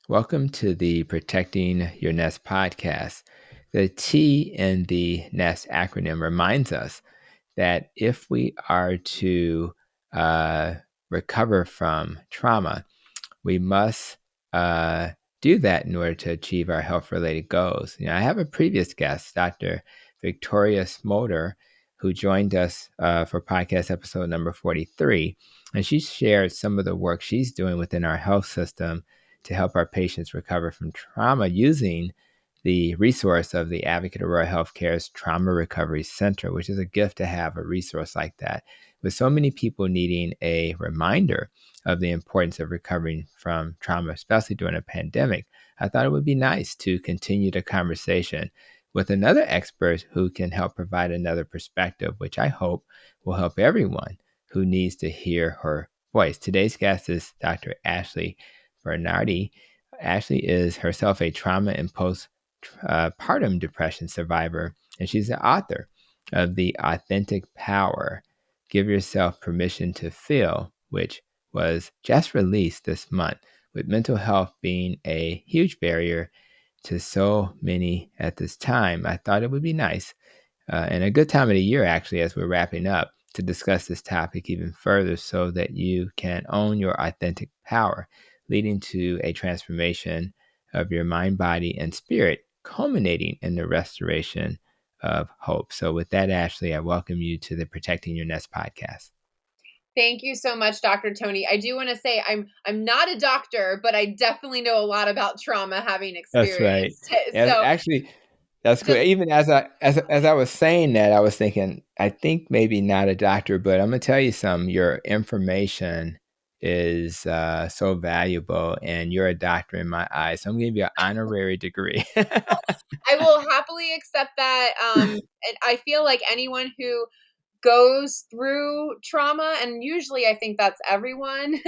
Welcome to the Protecting Your Nest podcast. The T in the NEST acronym reminds us that if we are to recover from trauma, we must do that in order to achieve our health-related goals. I have a previous guest, Dr. Victoria Smolder, who joined us for podcast episode number 43, and she shared some of the work she's doing within our health system to help our patients recover from trauma using the resource of the Advocate Aurora Healthcare's Trauma Recovery Center, which is a gift to have a resource like that. With so many people needing a reminder of the importance of recovering from trauma, especially during a pandemic, I thought it would be nice to continue the conversation with another expert who can help provide another perspective, which I hope will help everyone who needs to hear her voice. Today's guest is Dr. Ashley Bernardi. Ashley is herself a trauma and postpartum depression survivor, and she's the author of The Authentic Power, Give Yourself Permission to Feel, which was just released this month, with mental health being a huge barrier to so many at this time. I thought it would be nice and a good time of the year, actually, as we're wrapping up, to discuss this topic even further so that you can own your authentic power, leading to a transformation of your mind, body, and spirit, culminating in the restoration of hope. So with that, Ashley, I welcome you to the Protecting Your Nest podcast. Thank you so much, Dr. Tony. I do want to say I'm not a doctor, but I definitely know a lot about trauma, having experienced it. That's So actually, that's cool. Even as I was saying that, I was thinking, I think maybe not a doctor, but I'm gonna tell you something. Your information is so valuable, and you're a doctor in my eyes. So I'm gonna give you an honorary degree. I will happily accept that. And I feel like anyone who goes through trauma, and usually I think that's everyone,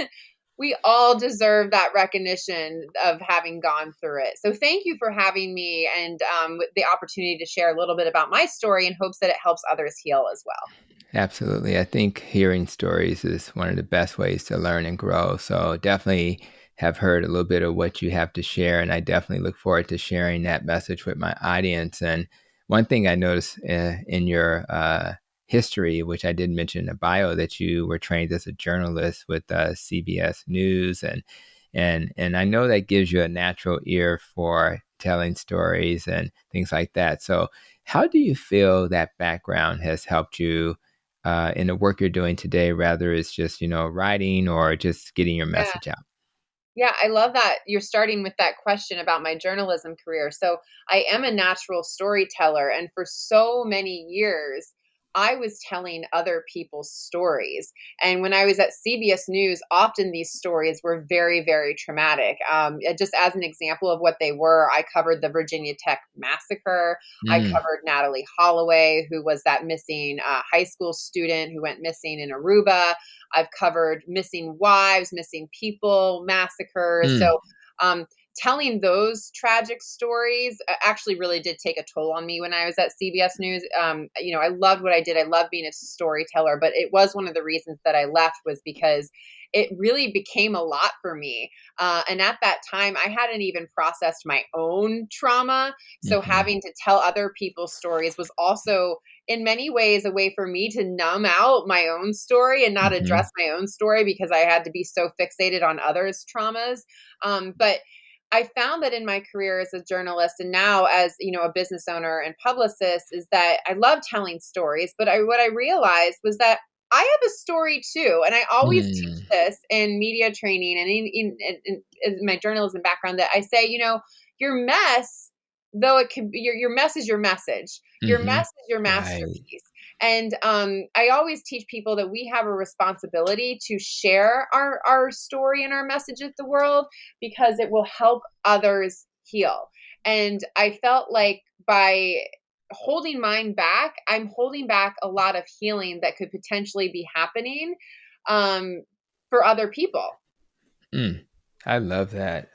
we all deserve that recognition of having gone through it. So thank you for having me and the opportunity to share a little bit about my story in hopes that it helps others heal as well. Absolutely. I think hearing stories is one of the best ways to learn and grow. So definitely have heard a little bit of what you have to share, and I definitely look forward to sharing that message with my audience. And one thing I noticed in your history, which I did mention in the bio, that you were trained as a journalist with CBS News, and I know that gives you a natural ear for telling stories and things like that. So how do you feel that background has helped you in the work you're doing today, rather it's just, writing or just getting your Yeah. message out? Yeah, I love that you're starting with that question about my journalism career. So, I am a natural storyteller, and for so many years, I was telling other people's stories. And when I was at CBS News, often these stories were very, very traumatic. Just as an example of what they were, I covered the Virginia Tech massacre. I Mm, covered Natalie Holloway, who was that missing high school student who went missing in Aruba. I've covered missing wives, missing people, massacres. mm, So, telling those tragic stories actually really did take a toll on me when I was at CBS News. I loved what I did. I loved being a storyteller, but it was one of the reasons that I left was because it really became a lot for me. And at that time, I hadn't even processed my own trauma. So hmm having to tell other people's stories was also in many ways a way for me to numb out my own story and not hmm address my own story because I had to be so fixated on others' traumas. But I found that in my career as a journalist and now as, a business owner and publicist is that I love telling stories, but what I realized was that I have a story too. And I always teach mm, this in media training and in my journalism background that I say, your mess, though it could be your mess is your message. Your hmm mess is your Right. masterpiece. And I always teach people that we have a responsibility to share our story and our message with the world because it will help others heal. And I felt like by holding mine back, I'm holding back a lot of healing that could potentially be happening um, for other people. Mm. I love that.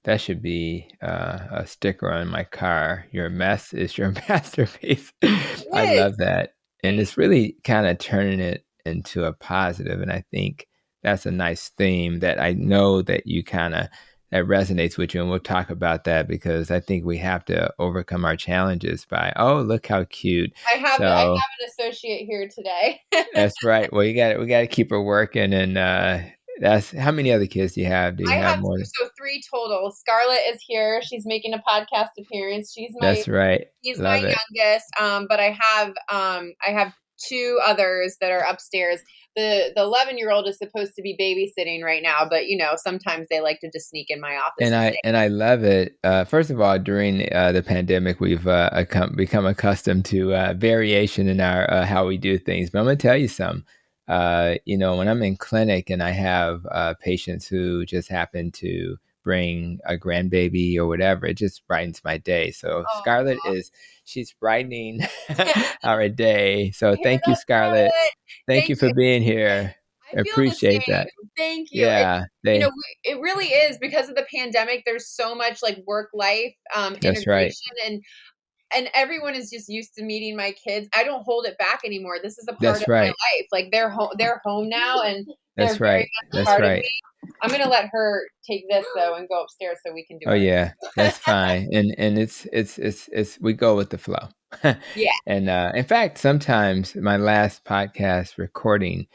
That should be a sticker on my car. Your mess is your masterpiece. I It is. love that. And it's really kind of turning it into a positive. And I think that's a nice theme that I know that you kind of that resonates with you, and we'll talk about that because I think we have to overcome our challenges by, oh, look how cute. I have So an associate here today. that's right. Well, we got to keep her working, and that's how many other kids do you have? Do I you have have more than? three total. Scarlett is here. She's making a podcast appearance. That's right. He's my Love it. youngest. But I have two others that are upstairs. The 11-year-old is supposed to be babysitting right now, but sometimes they like to just sneak in my office and stay. And I love it. First of all, during the pandemic, we've become accustomed to variation in our how we do things. But I'm going to tell you something. When I'm in clinic and I have patients who just happen to bring a grandbaby or whatever, it just brightens my day. So Scarlett she's brightening our day. So Hear thank you, that, Scarlett. Scarlett? Thank Thank you for you. being here. I feel the Appreciate that. same. Thank you. Yeah, It really is because of the pandemic. There's so much like work life that's right. integration, and everyone is just used to meeting my kids. I don't hold it back anymore. This is a part That's of my right. life. Like they're home now, and they're That's very right. much a That's part of right. me. I'm gonna let her take this though and go upstairs so we can do Oh our yeah, that's fine. And it's we go with the flow. yeah. And in fact, sometimes my last podcast recording,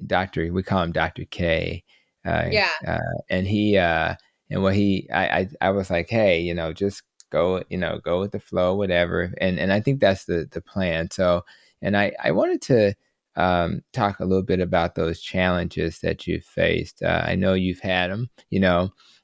Doctor, we call him Dr. K, uh, Yeah. uh, and he and what he I was like, hey, just go with the flow, whatever. And I think that's the plan. So, and I wanted to talk a little bit about those challenges that you've faced. I know you've had them,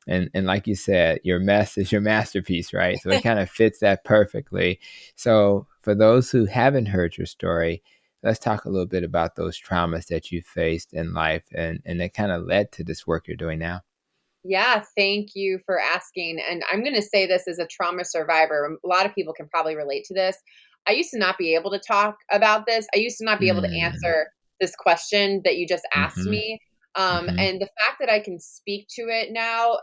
and like you said, your mess is your masterpiece, right? So it kind of fits that perfectly. So for those who haven't heard your story, let's talk a little bit about those traumas that you faced in life and that kind of led to this work you're doing now. Yeah, thank you for asking. And I'm going to say this as a trauma survivor. A lot of people can probably relate to this. I used to not be able to talk about this. I used to not be able to Mm, answer this question that you just asked mm-hmm, me. mm-hmm, And the fact that I can speak to it now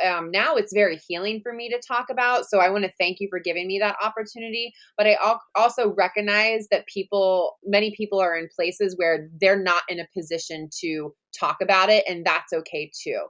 it's very healing for me to talk about. So I want to thank you for giving me that opportunity. But also recognize that many people are in places where they're not in a position to talk about it. And that's okay too.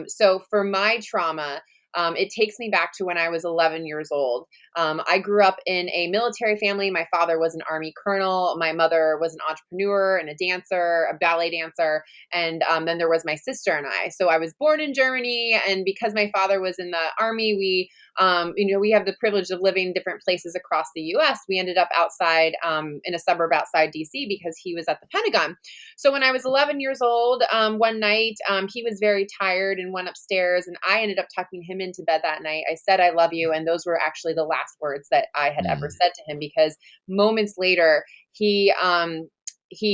So for my trauma, it takes me back to when I was 11 years old. I grew up in a military family. My father was an Army colonel. My mother was an entrepreneur and a dancer, a ballet dancer. And then there was my sister and I. So I was born in Germany. And because my father was in the Army, we have the privilege of living in different places across the US. We ended up outside in a suburb outside DC because he was at the Pentagon. So when I was 11 years old, one night, he was very tired and went upstairs, and I ended up tucking him into bed that night. I said, "I love you." And those were actually the last words that I had ever mm, said to him because moments later, he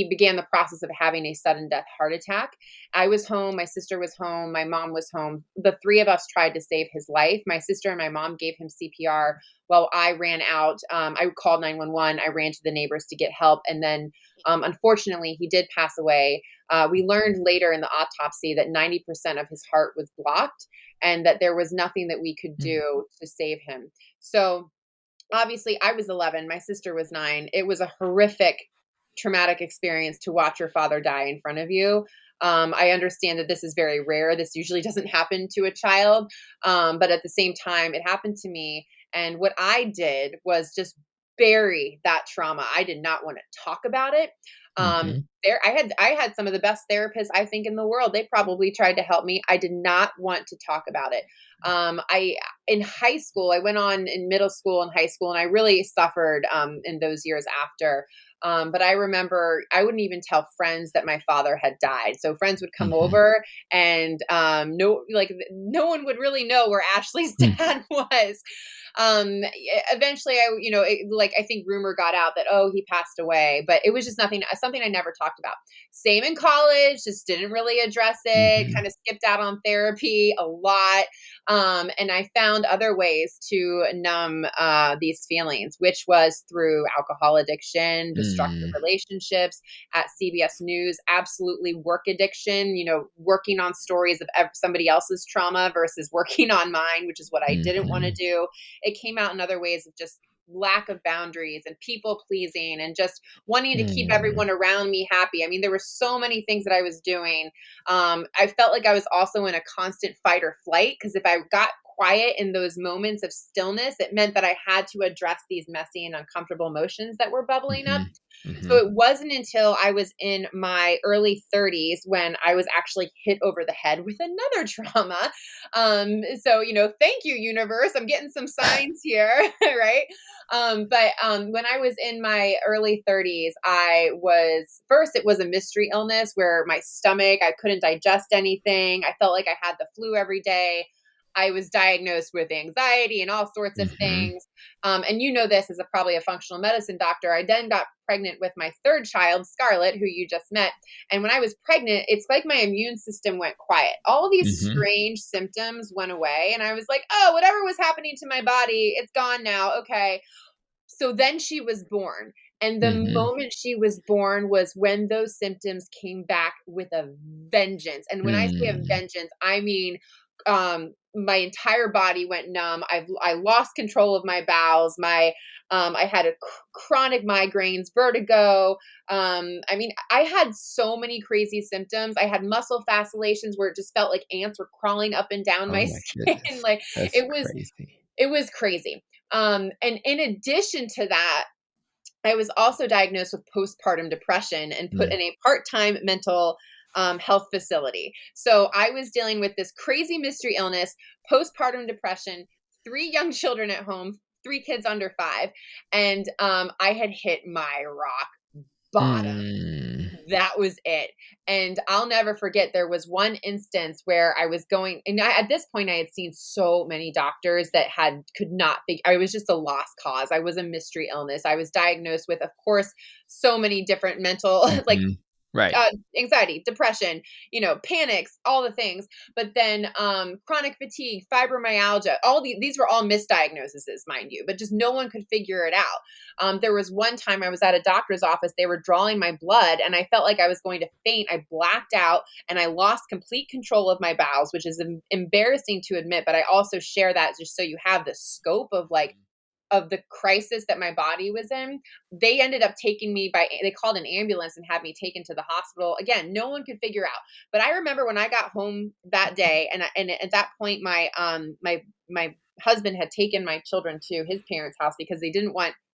began the process of having a sudden death heart attack. I was home. My sister was home. My mom was home. The three of us tried to save his life. My sister and my mom gave him CPR while I ran out. I called 911. I ran to the neighbors to get help. And then, unfortunately, he did pass away. We learned later in the autopsy that 90% of his heart was blocked and that there was nothing that we could mm, do to save him. So, obviously, I was 11. My sister was 9. It was a horrific traumatic experience to watch your father die in front of you. I understand that this is very rare. This usually doesn't happen to a child. But at the same time, it happened to me. And what I did was just bury that trauma. I did not want to talk about it. mm-hmm, I had some of the best therapists I think in the world. They probably tried to help me. I did not want to talk about it. I in high school, I went on in middle school and high school, and I really suffered in those years after. But I remember I wouldn't even tell friends that my father had died. So friends would come mm-hmm, over, and no one would really know where Ashley's dad was. Eventually, I think rumor got out that he passed away, but it was just something I never talked about. Same in college, just didn't really address it. mm-hmm, Kind of skipped out on therapy a lot. And I found other ways to numb these feelings, which was through alcohol addiction, destructive mm, relationships, at CBS News, absolutely work addiction, working on stories of somebody else's trauma versus working on mine, which is what I didn't want to mm-hmm, do. It came out in other ways of just lack of boundaries and people pleasing and just wanting to keep Mm. everyone around me happy. I mean, there were so many things that I was doing. I felt like I was also in a constant fight or flight, because if I got quiet in those moments of stillness, it meant that I had to address these messy and uncomfortable emotions that were bubbling up. Mhm. So Mhm. it wasn't until I was in my early 30s when I was actually hit over the head with another trauma. So, thank you, universe. I'm getting some signs here, right? But when I was in my early 30s, it was a mystery illness where my stomach, I couldn't digest anything. I felt like I had the flu every day. I was diagnosed with anxiety and all sorts of Mhm. things. And you know this as probably a functional medicine doctor. I then got pregnant with my third child, Scarlett, who you just met. And when I was pregnant, it's like my immune system went quiet. All these Mhm. strange symptoms went away. And I was like, oh, whatever was happening to my body, it's gone now. Okay. So then she was born. And the Mhm. moment she was born was when those symptoms came back with a vengeance. And when I say a Mm. vengeance, I mean, my entire body went numb. I lost control of my bowels. I had chronic migraines, vertigo. I mean, I had so many crazy symptoms. I had muscle fascinations where it just felt like ants were crawling up and down Oh my my skin. goodness. Like That's it was, crazy. it was crazy. And in addition to that, I was also diagnosed with postpartum depression and put Mm. in a part-time mental health facility. So I was dealing with this crazy mystery illness, postpartum depression, 3 young children at home, 3 kids under 5, and I had hit my rock bottom. Mm. That was it. And I'll never forget, there was one instance where I was going, and at this point I had seen so many doctors that could not think I was just a lost cause. I was a mystery illness. I was diagnosed with, of course, so many different mental like Mhm. Right. anxiety, depression, panics, all the things. But then chronic fatigue, fibromyalgia, these were all misdiagnoses, mind you, but just no one could figure it out. There was one time I was at a doctor's office, they were drawing my blood, and I felt like I was going to faint. I blacked out and I lost complete control of my bowels, which is embarrassing to admit, but I also share that just so you have the scope of the crisis that my body was in. They ended up taking me they called an ambulance and had me taken to the hospital. Again, no one could figure out. But I remember when I got home that day, and at that point, my husband had taken my children to his parents' house because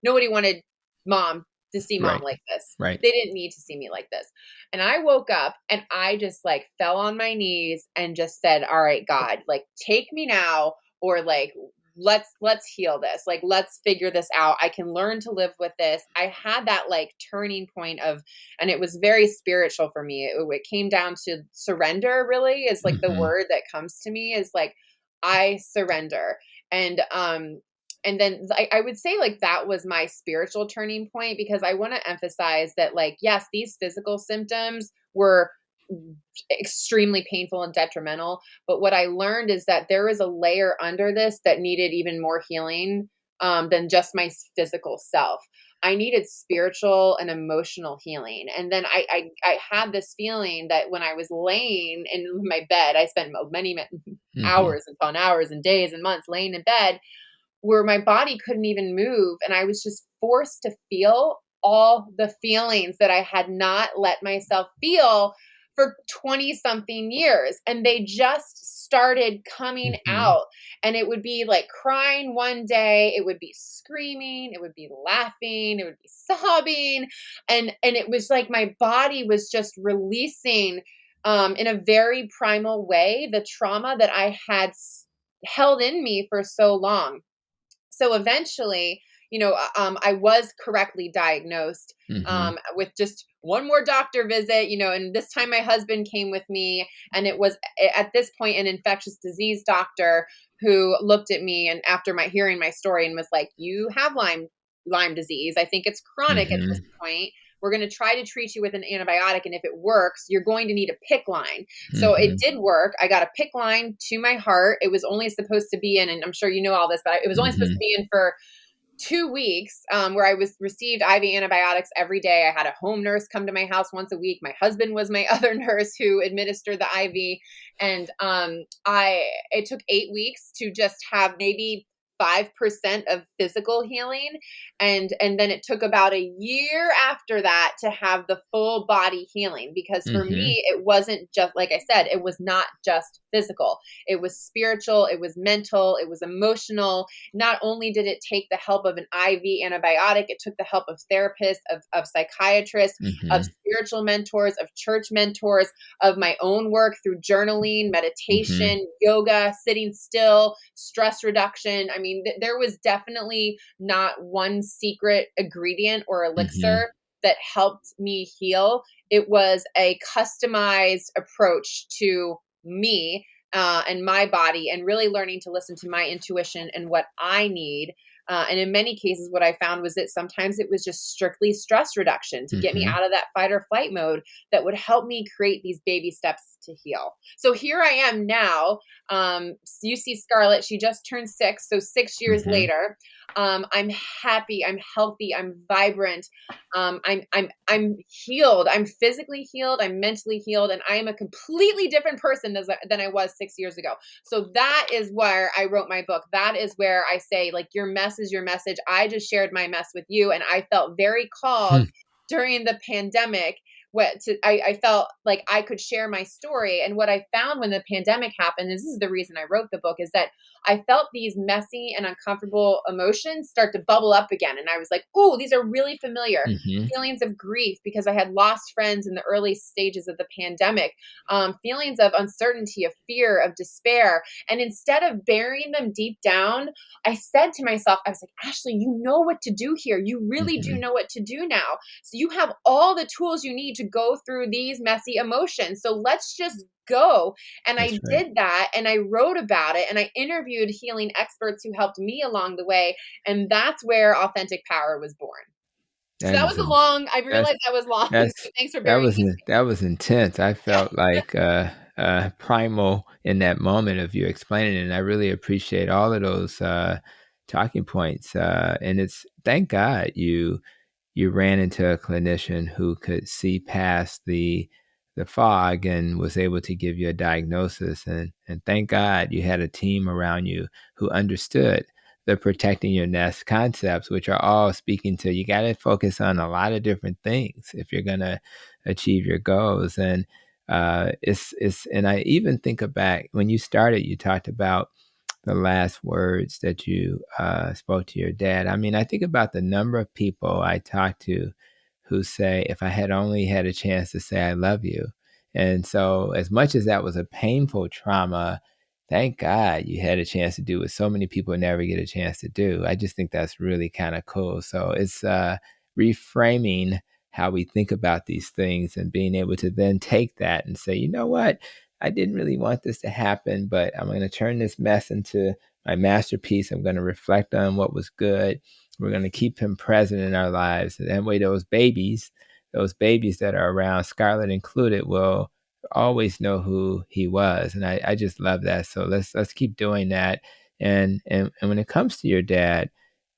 nobody wanted mom to see mom Right. like this. Right. They didn't need to see me like this. And I woke up and I just like fell on my knees and just said, all right, God, like take me now, or like let's heal this, like let's figure this out. I can learn to live with this. I had that like turning point and it was very spiritual for me. It came down to surrender, really, is like the Mhm. word that comes to me, is like I surrender. And then I would say like that was my spiritual turning point, because I want to emphasize that, like, yes, these physical symptoms were extremely painful and detrimental. But what I learned is that there is a layer under this that needed even more healing than just my physical self. I needed spiritual and emotional healing. And then I had this feeling that when I was laying in my bed, I spent many Mhm. hours upon hours and days and months laying in bed where my body couldn't even move. And I was just forced to feel all the feelings that I had not let myself feel for 20 something years. And they just started coming Mhm. out. And it would be like crying one day, it would be screaming, it would be laughing, it would be sobbing. And it was like my body was just releasing in a very primal way the trauma that I had held in me for so long. So eventually, I was correctly diagnosed Mhm. with just one more doctor visit, and this time my husband came with me, and it was at this point an infectious disease doctor who looked at me and after my hearing my story and was like, "You have Lyme disease. I think it's chronic at this Mhm. point. We're going to try to treat you with an antibiotic, and if it works, you're going to need a PICC line." So it Mhm. did work. I got a PICC line to my heart. It was only supposed to be in, and I'm sure you know all this, but it was only supposed to Mhm. be in for 2 weeks, where I was received IV antibiotics every day. I had a home nurse come to my house once a week. My husband was my other nurse who administered the IV, and I it took 8 weeks to just have maybe 5% of physical healing. And then it took about a year after that to have the full body healing, because for Mm-hmm. me, it wasn't just, like I said, it was not just physical. It was spiritual, it was mental, it was emotional. Not only did it take the help of an IV antibiotic, it took the help of therapists, of psychiatrists, of Mm-hmm. spiritual mentors, of church mentors, of my own work through journaling, Mm-hmm. meditation, yoga, sitting still, stress reduction. I mean, there was definitely not one secret ingredient or Mm-hmm. elixir that helped me heal. It was a customized approach to me, and my body, and really learning to listen to my intuition and what I need. And in many cases, what I found was that sometimes it was just strictly stress reduction to get me Mm-hmm. out of that fight or flight mode that would help me create these baby steps to heal. So here I am now. You see Scarlett, she just turned 6. So 6 years Mm-hmm. later, I'm happy, I'm healthy, I'm vibrant. I'm healed. I'm physically healed. I'm mentally healed, and I am a completely different person than I was 6 years ago. So that is where I wrote my book. That is where I say, like, your mess is your message. I just shared my mess with you, and I felt very called during the pandemic. I felt like I could share my story. And what I found when the pandemic happened, and this is the reason I wrote the book, is that I felt these messy and uncomfortable emotions start to bubble up again. And I was like, oh, these are really familiar Mm-hmm. feelings of grief, because I had lost friends in the early stages of the pandemic, feelings of uncertainty, of fear, of despair. And instead of burying them deep down, I said to myself, I was like, Ashley, you know what to do here. You really do Mm-hmm. know what to do now. So you have all the tools you need to go through these messy emotions. So let's just go. And That's I right. did that, and I wrote about it, and I interviewed healing experts who helped me along the way. And that's where Authentic Power was born. So That that is was a in, long, I that's realized that was long. So that's thanks for bearing with that was intense. I me. felt like primal in that moment of you explaining it, and I really appreciate all of those talking points. And it's thank God you ran into a clinician who could see past the fog and was able to give you a diagnosis, and thank God you had a team around you who understood the protecting your nest concepts, which are all speaking to you got to focus on a lot of different things if you're going to achieve your goals. And it's and I even think back when you started, you talked about the last words that you spoke to your dad. I mean, I think about the number of people I talk to who say, if I had only had a chance to say, I love you. And so, as much as that was a painful trauma, thank God you had a chance to do what so many people never get a chance to do. I just think that's really kind of cool. So, it's reframing how we think about these things and being able to then take that and say, you know what? I didn't really want this to happen, but I'm going to turn this mess into my masterpiece. I'm going to reflect on what was good. We're going to keep him present in our lives. And that way, those babies that are around, Scarlett included, will always know who he was. And I just love that. So let's keep doing that. And when it comes to your dad,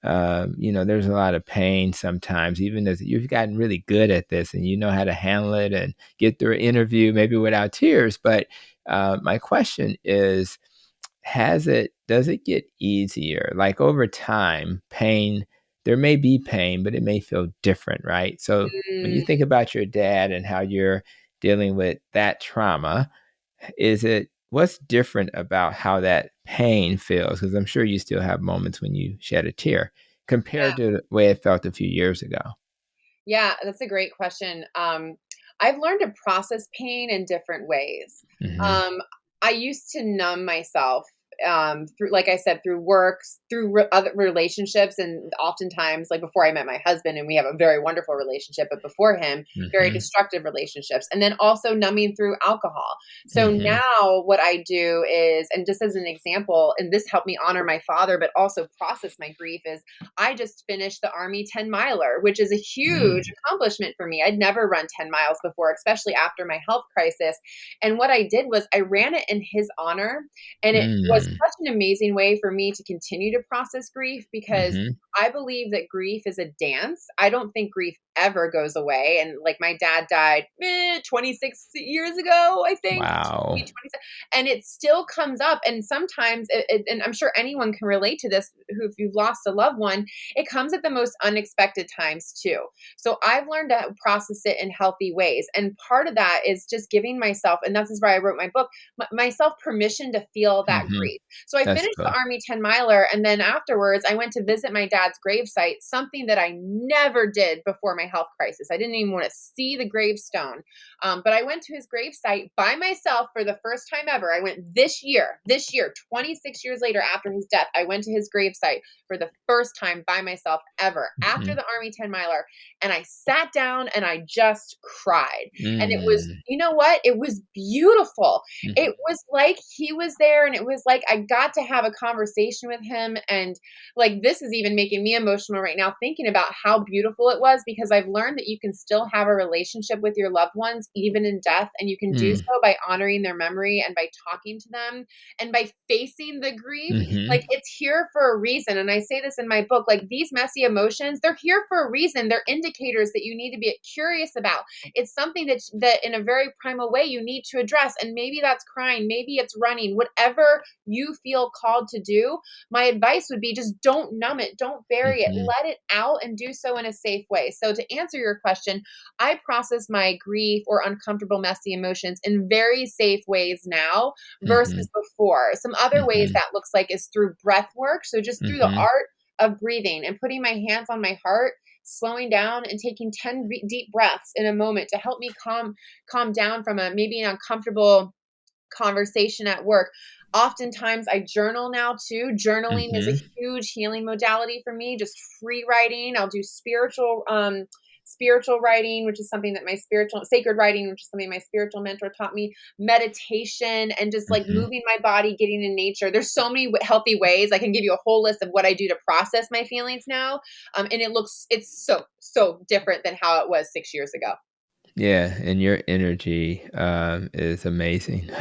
there's a lot of pain sometimes, even as you've gotten really good at this and you know how to handle it and get through an interview, maybe without tears. But my question is, does it get easier? Like over time, pain, there may be pain, but it may feel different, right? So when you Mm, think about your dad and how you're dealing with that trauma, what's different about how that pain feels? Because I'm sure you still have moments when you shed a tear yeah. compared to the way it felt a few years ago. Yeah, that's a great question. I've learned to process pain in different ways. Mm-hmm. Um, I used to numb myself, through, like I said, through work, through other relationships, and oftentimes, like before I met my husband, and we have a very wonderful relationship, but before him, very Mm-hmm. destructive relationships, and then also numbing through alcohol. So Mm-hmm. now what I do is, and just as an example, and this helped me honor my father, but also process my grief, is I just finished the Army 10 miler, which is a huge Mm. accomplishment for me. I'd never run 10 miles before, especially after my health crisis. And what I did was I ran it in his honor, and it was such an amazing way for me to continue to process grief because Mhm. I believe that grief is a dance. I don't think grief ever goes away. And like my dad died 26 years ago, I think, Wow. maybe 27, and it still comes up. And sometimes, and I'm sure anyone can relate to this who, if you've lost a loved one, it comes at the most unexpected times too. So I've learned to process it in healthy ways. And part of that is just giving myself, and this is why I wrote my book, myself permission to feel that Mhm. grief. So I That's finished the good. Army 10 miler. And then afterwards, I went to visit my dad's gravesite, something that I never did before my health crisis. I didn't even want to see the gravestone. But I went to his gravesite by myself for the first time ever. I went this year, 26 years later after his death. I went to his gravesite for the first time by myself ever after Mhm. the Army 10 miler. And I sat down and I just cried. And it was, Mm. you know what? It was beautiful. Mhm. It was like he was there, and it was like I got to have a conversation with him. And like, this is even making me emotional right now thinking about how beautiful it was, because I've learned that you can still have a relationship with your loved ones even in death, and you can do Mm. so by honoring their memory and by talking to them and by facing the grief. Mhm. Like, it's here for a reason. And I say this in my book, like, these messy emotions, they're here for a reason. They're indicators that you need to be curious about. It's something that in a very primal way you need to address. And maybe that's crying, maybe it's running, whatever you feel called to do. My advice would be just don't numb it, don't bury it, Mhm. let it out, and do so in a safe way. So to answer your question, I process my grief or uncomfortable, messy emotions in very safe ways now Mhm. versus before. Some other ways Mhm. that looks like is through breath work. So just through the Mhm. art of breathing and putting my hands on my heart, slowing down and taking 10 deep breaths in a moment to help me calm down from a maybe an uncomfortable conversation at work. Oftentimes I journal now too. Journaling is a Mhm. huge healing modality for me. Just free writing. I'll do spiritual writing, which is something that my spiritual sacred writing, which is something my spiritual mentor taught me, meditation, and just like Mhm. moving my body, getting in nature. There's so many healthy ways. I can give you a whole list of what I do to process my feelings now. And it's so different than how it was 6 years ago. Yeah, and your energy is amazing.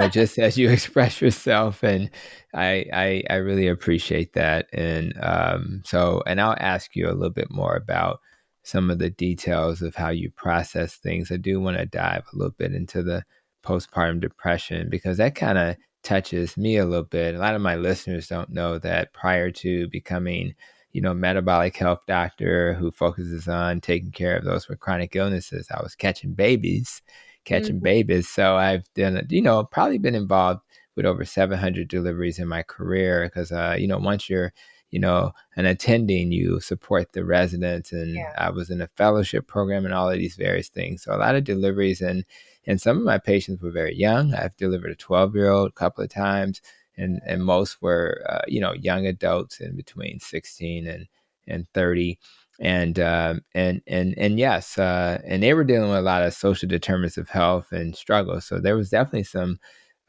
Just as you express yourself, and I really appreciate that. And and I'll ask you a little bit more about some of the details of how you process things. I do want to dive a little bit into the postpartum depression because that kind of touches me a little bit. A lot of my listeners don't know that prior to becoming metabolic health doctor who focuses on taking care of those with chronic illnesses. I was catching Mhm. babies. So I've done, probably been involved with over 700 deliveries in my career because, once you're, an attending, you support the residents. And Yeah. I was in a fellowship program and all of these various things. So a lot of deliveries and some of my patients were very young. I've delivered a 12-year-old a couple of times and most were young adults in between 16 and 30 and yes and they were dealing with a lot of social determinants of health and struggles, so there was definitely some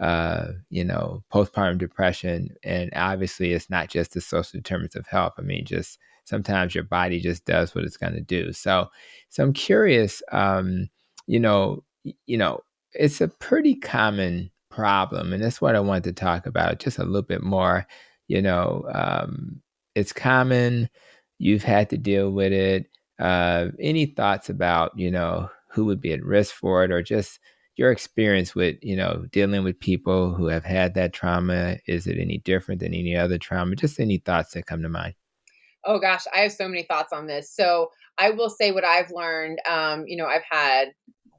postpartum depression. And obviously it's not just the social determinants of health. I mean, just sometimes your body just does what it's going to do. So I'm curious, you know you know it's a pretty common problem, and that's what I wanted to talk about just a little bit more. You know, it's common. You've had to deal with it. Any thoughts about who would be at risk for it, or just your experience with dealing with people who have had that trauma? Is it any different than any other trauma? Just any thoughts that come to mind. Oh gosh, I have so many thoughts on this. So I will say what I've learned. I've had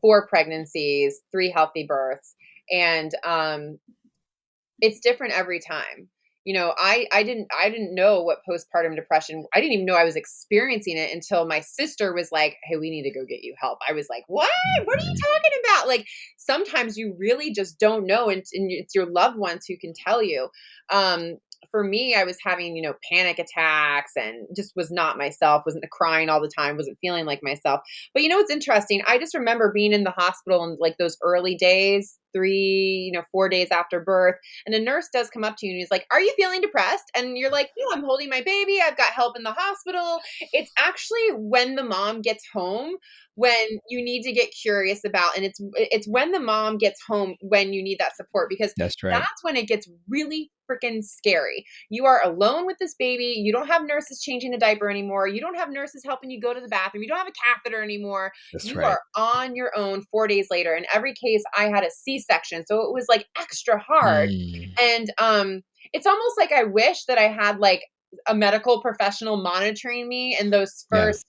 4 pregnancies, 3 healthy births, and it's different every time. I didn't know what postpartum depression. I didn't even know I was experiencing it until my sister was like, "Hey, we need to go get you help." I was like, "What? What are Mhm. you talking about?" Like, sometimes you really just don't know, and it's your loved ones who can tell you. Um, for me, I was having, panic attacks and just was not myself, wasn't crying all the time, wasn't feeling like myself. But what's interesting? I just remember being in the hospital in like those early days, 3, 4 days after birth. And a nurse does come up to you and he's like, "Are you feeling depressed?" And you're like, "No, I'm holding my baby. I've got help in the hospital." It's actually when the mom gets home when you need to get curious about, and it's when the mom gets home when you need that support, because That's right. that's when it gets really freaking scary. You are alone with this baby. You don't have nurses changing the diaper anymore. You don't have nurses helping you go to the bathroom. You don't have a catheter anymore. That's You right. are on your own 4 days later. In every case, I had a C-section, so it was like extra hard. Mm, And it's almost like I wish that I had like a medical professional monitoring me in those yes, first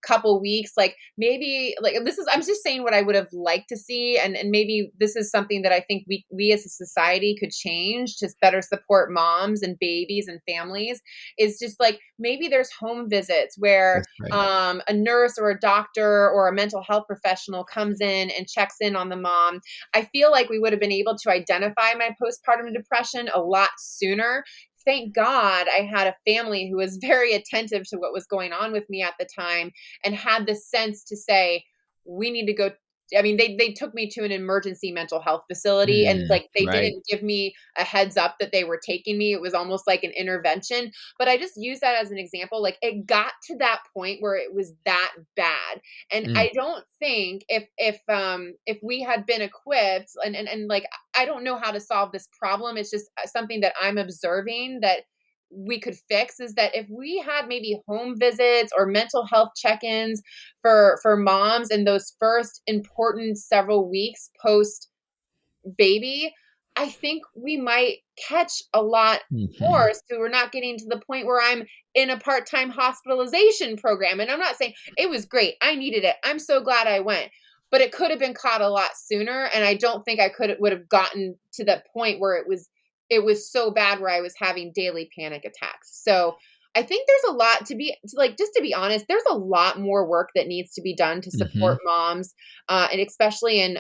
couple weeks, like maybe, like, this is, I'm just saying what I would have liked to see, and maybe this is something that I think we as a society could change to better support moms and babies and families, is just like maybe there's home visits where that's right. a nurse or a doctor or a mental health professional comes in and checks in on the mom. I feel like we would have been able to identify my postpartum depression a lot sooner. Thank God I had a family who was very attentive to what was going on with me at the time and had the sense to say, "We need to go." I mean, they took me to an emergency mental health facility, and Mm, like they right. didn't give me a heads up that they were taking me. It was almost like an intervention. But I just use that as an example. Like it got to that point where it was that bad. And Mm, I don't think if we had been equipped, and like I don't know how to solve this problem. It's just something that I'm observing that we could fix, is that if we had maybe home visits or mental health check-ins for moms in those first important several weeks post baby, I think we might catch a lot mhm. more, so we're not getting to the point where I'm in a part-time hospitalization program. And I'm not saying it was great. I needed it. I'm so glad I went. But it could have been caught a lot sooner, and I don't think I could would have gotten to the point where it was so bad where I was having daily panic attacks. So I think there's a lot to be like, just to be honest, there's a lot more work that needs to be done to support Mhm. moms, and especially in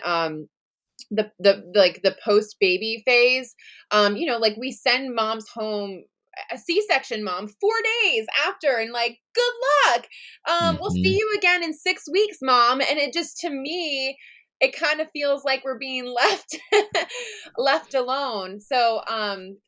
the post baby phase. Like we send moms home, a C-section mom, 4 days after, and like, good luck. We'll see Mhm. you again in 6 weeks, mom. And it just, to me, it kind of feels like we're being left left alone. So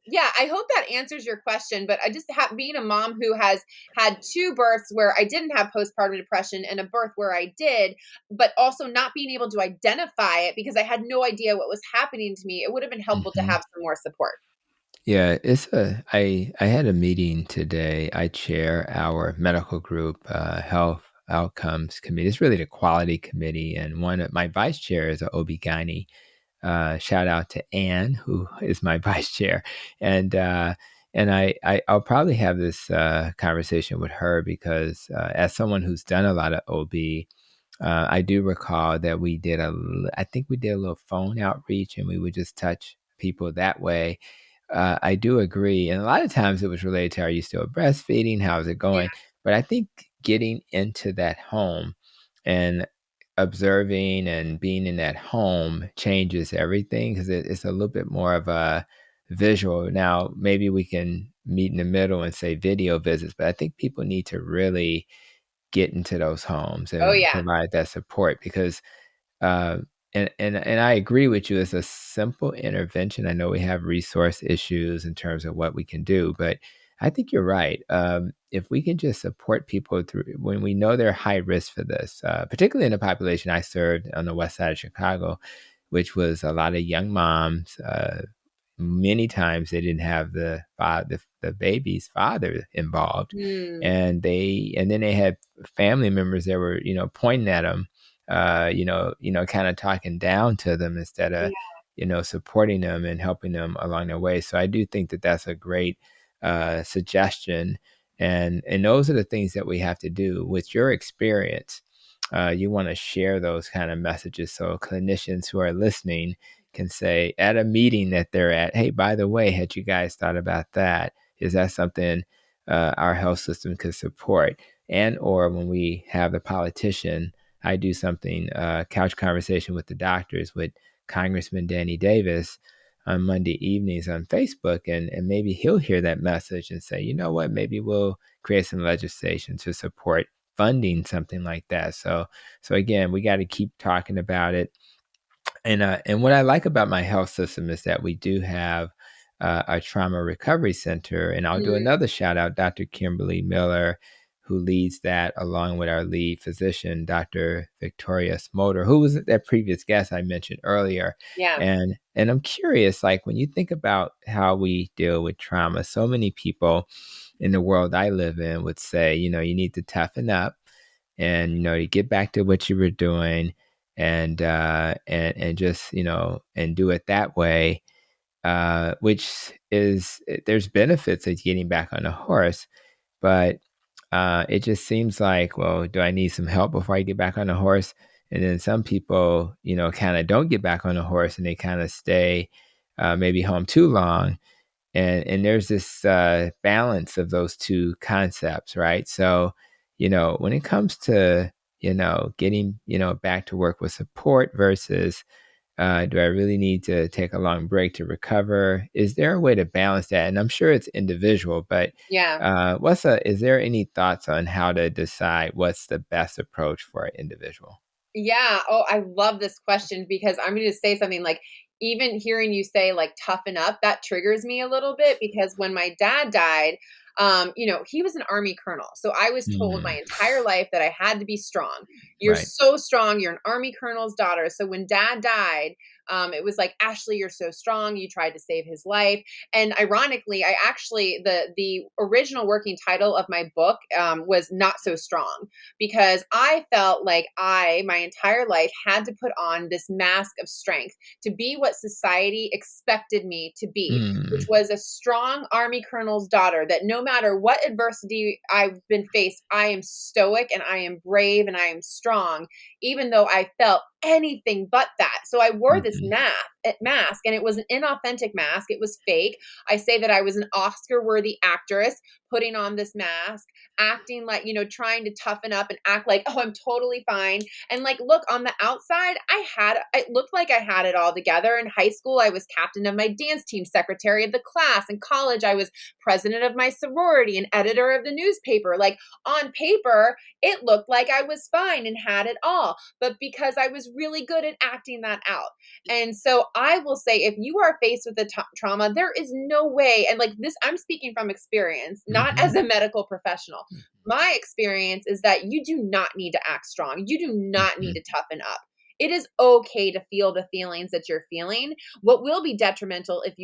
yeah, I hope that answers your question. But I just have, being a mom who has had two births where I didn't have postpartum depression and a birth where I did, but also not being able to identify it because I had no idea what was happening to me, it would have been helpful to Mhm. have some more support. Yeah, I had a meeting today. I chair our medical group, health outcomes committee. It's really the quality committee, and one of my vice chair is a OB-GYN. Shout out to Anne, who is my vice chair, and I'll probably have this conversation with her because as someone who's done a lot of OB, I do recall that I think we did a little phone outreach, and we would just touch people that way. I do agree, and a lot of times it was related to, are you still breastfeeding? How's it Yeah. going? But I think getting into that home and observing and being in that home changes everything because it's a little bit more of a visual. Now, maybe we can meet in the middle and say video visits, but I think people need to really get into those homes Oh and yeah. provide that support because uh, and I agree with you. It's a simple intervention. I know we have resource issues in terms of what we can do, but I think you're right. If we can just support people through when we know they're high risk for this, particularly in the population I served on the west side of Chicago, which was a lot of young moms. Many times they didn't have the baby's father involved, Hmm. and then they had family members that were pointing at them, kind of talking down to them instead of, Yeah. supporting them and helping them along their way. So I do think that that's a great suggestion. And those are the things that we have to do with your experience. You want to share those kind of messages so clinicians who are listening can say at a meeting that they're at, hey, by the way, had you guys thought about that? Is that something our health system could support? And or when we have the politician, I do something, couch conversation with the doctors with Congressman Danny Davis on Monday evenings on Facebook, and maybe he'll hear that message and say, you know what, maybe we'll create some legislation to support funding something like that. So again, we got to keep talking about it. And what I like about my health system is that we do have a trauma recovery center, and I'll do Mhm. another shout out, Dr. Kimberly Miller, who leads that along with our lead physician, Dr. Victoria Smoter, who was that previous guest I mentioned earlier. Yeah. And I'm curious, like when you think about how we deal with trauma, so many people in the world I live in would say, you know, you need to toughen up and, you know, you get back to what you were doing and just, you know, and do it that way, which is, there's benefits of getting back on a horse, but it just seems like, well, do I need some help before I get back on a horse? And then some people, you know, kind of don't get back on a horse and they kind of stay maybe home too long, and there's this balance of those two concepts, right? So, you know, when it comes to, you know, getting, you know, back to work with support versus do I really need to take a long break to recover, is there a way to balance that? And I'm sure it's individual, but Yeah. is there any thoughts on how to decide what's the best approach for an individual? Yeah. Oh, I love this question because I'm going to say something like, even hearing you say like toughen up, that triggers me a little bit because when my dad died, he was an army colonel. So I was told my Mm, entire life that I had to be strong. You're right. so strong. You're an army colonel's daughter. So when dad died, it was like, Ashley, you're so strong. You tried to save his life. And ironically, I actually, the original working title of my book was Not So Strong, because I felt like my entire life, had to put on this mask of strength to be what society expected me to be, which Mm, was a strong army colonel's daughter, that no matter what adversity I've been faced, I am stoic and I am brave and I am strong, even though I felt anything but that. So I wore this mhm, mask, and it was an inauthentic mask. It was fake. I say that I was an Oscar worthy actress putting on this mask, acting like, trying to toughen up and act like, oh, I'm totally fine. And like, look, on the outside, it looked like I had it all together. In high school, I was captain of my dance team, secretary of the class. In college, I was president of my sorority and editor of the newspaper. Like, on paper, it looked like I was fine and had it all, but because I was really good at acting that out. And so I will say, if you are faced with a trauma, there is no way, and like this, I'm speaking from experience, not mhm, as a medical professional. My experience is that you do not need to act strong. You do not need mhm, to toughen up. It is okay to feel the feelings that you're feeling. What will be detrimental if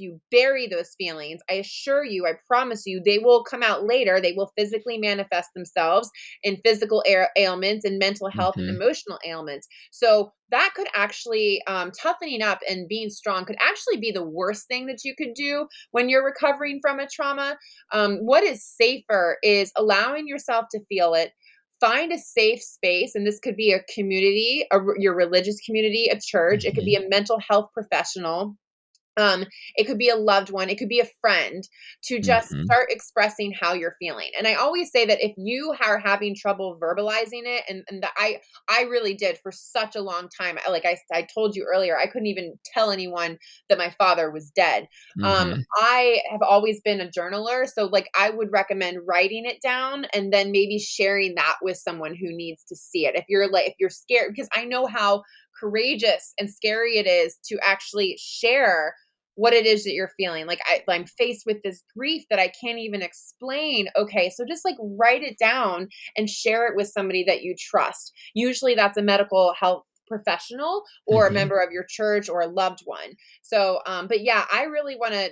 you bury those feelings. I assure you, I promise you, they will come out later. They will physically manifest themselves in physical ailments and mental health and mhm, emotional ailments. So that could actually, toughening up and being strong could actually be the worst thing that you could do when you're recovering from a trauma. What is safer is allowing yourself to feel it. Find a safe space, and this could be a community, your religious community, a church. It could be mhm, a mental health professional. Um, it could be a loved one, it could be a friend, to just mhm, start expressing how you're feeling. And I always say that if you are having trouble verbalizing it, and that I really did for such a long time. Like I told you earlier, I couldn't even tell anyone that my father was dead. mhm, I have always been a journaler, so like I would recommend writing it down and then maybe sharing that with someone who needs to see it. If you're scared, because I know how courageous and scary it is to actually share what it is that you're feeling. Like I'm faced with this grief that I can't even explain. Okay, so just like write it down and share it with somebody that you trust. Usually that's a medical health professional or a mhm, member of your church or a loved one. So, but yeah, I really want to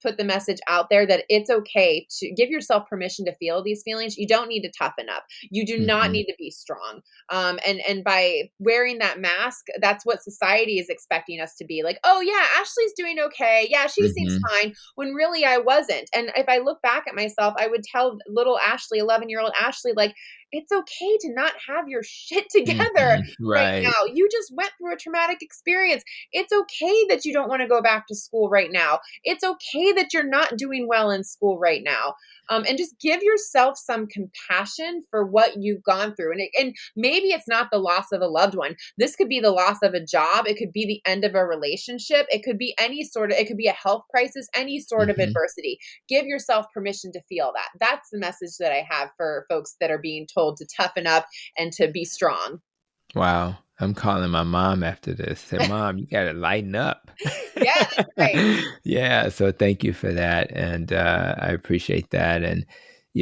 put the message out there that it's okay to give yourself permission to feel these feelings. You don't need to toughen up. You do not mhm, need to be strong. And by wearing that mask, that's what society is expecting us to be. Like, oh yeah, Ashley's doing okay. Yeah, she seems mhm, fine. When really I wasn't. And if I look back at myself, I would tell little Ashley, 11-year-old Ashley, like, it's okay to not have your shit together mhm, right right. now. You just went through a traumatic experience. It's okay that you don't want to go back to school right now. It's okay that you're not doing well in school right now. And just give yourself some compassion for what you've gone through. And maybe it's not the loss of a loved one. This could be the loss of a job. It could be the end of a relationship. It could be a health crisis, any sort of Mhm. adversity. Give yourself permission to feel that. That's the message that I have for folks that are being told to toughen up and to be strong. Wow. I'm calling my mom after this. Say, Mom, you got to lighten up. Yeah, that's right. Yeah. So thank you for that. And I appreciate that. And,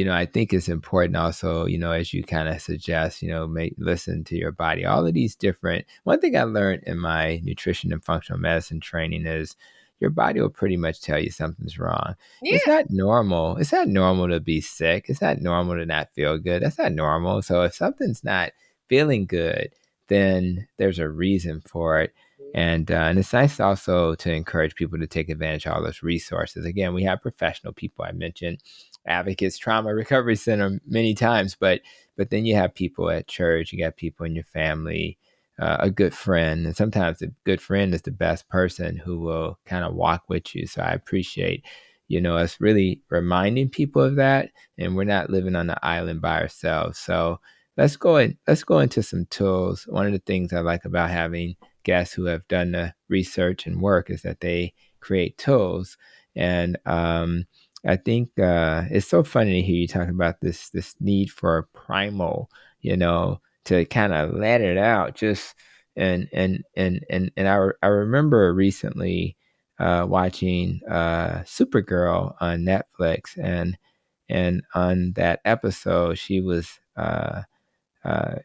I think it's important also, as you kind of suggest, listen to your body. All of these different, one thing I learned in my nutrition and functional medicine training is your body will pretty much tell you something's wrong. It's Yeah. not normal. It's not normal to be sick. It's not normal to not feel good. That's not normal. So if something's not feeling good, then there's a reason for it. And it's nice also to encourage people to take advantage of all those resources. Again, we have professional people. I mentioned Advocates Trauma Recovery Center many times, but then you have people at church, you got people in your family, a good friend, and sometimes a good friend is the best person who will kind of walk with you. So I appreciate, us really reminding people of that, and we're not living on the island by ourselves. So let's go into some tools. One of the things I like about having guests who have done the research and work is that they create tools. And I think it's so funny to hear you talk about this need for primal, to kind of let it out. Just and I remember recently watching Supergirl on Netflix, and on that episode she was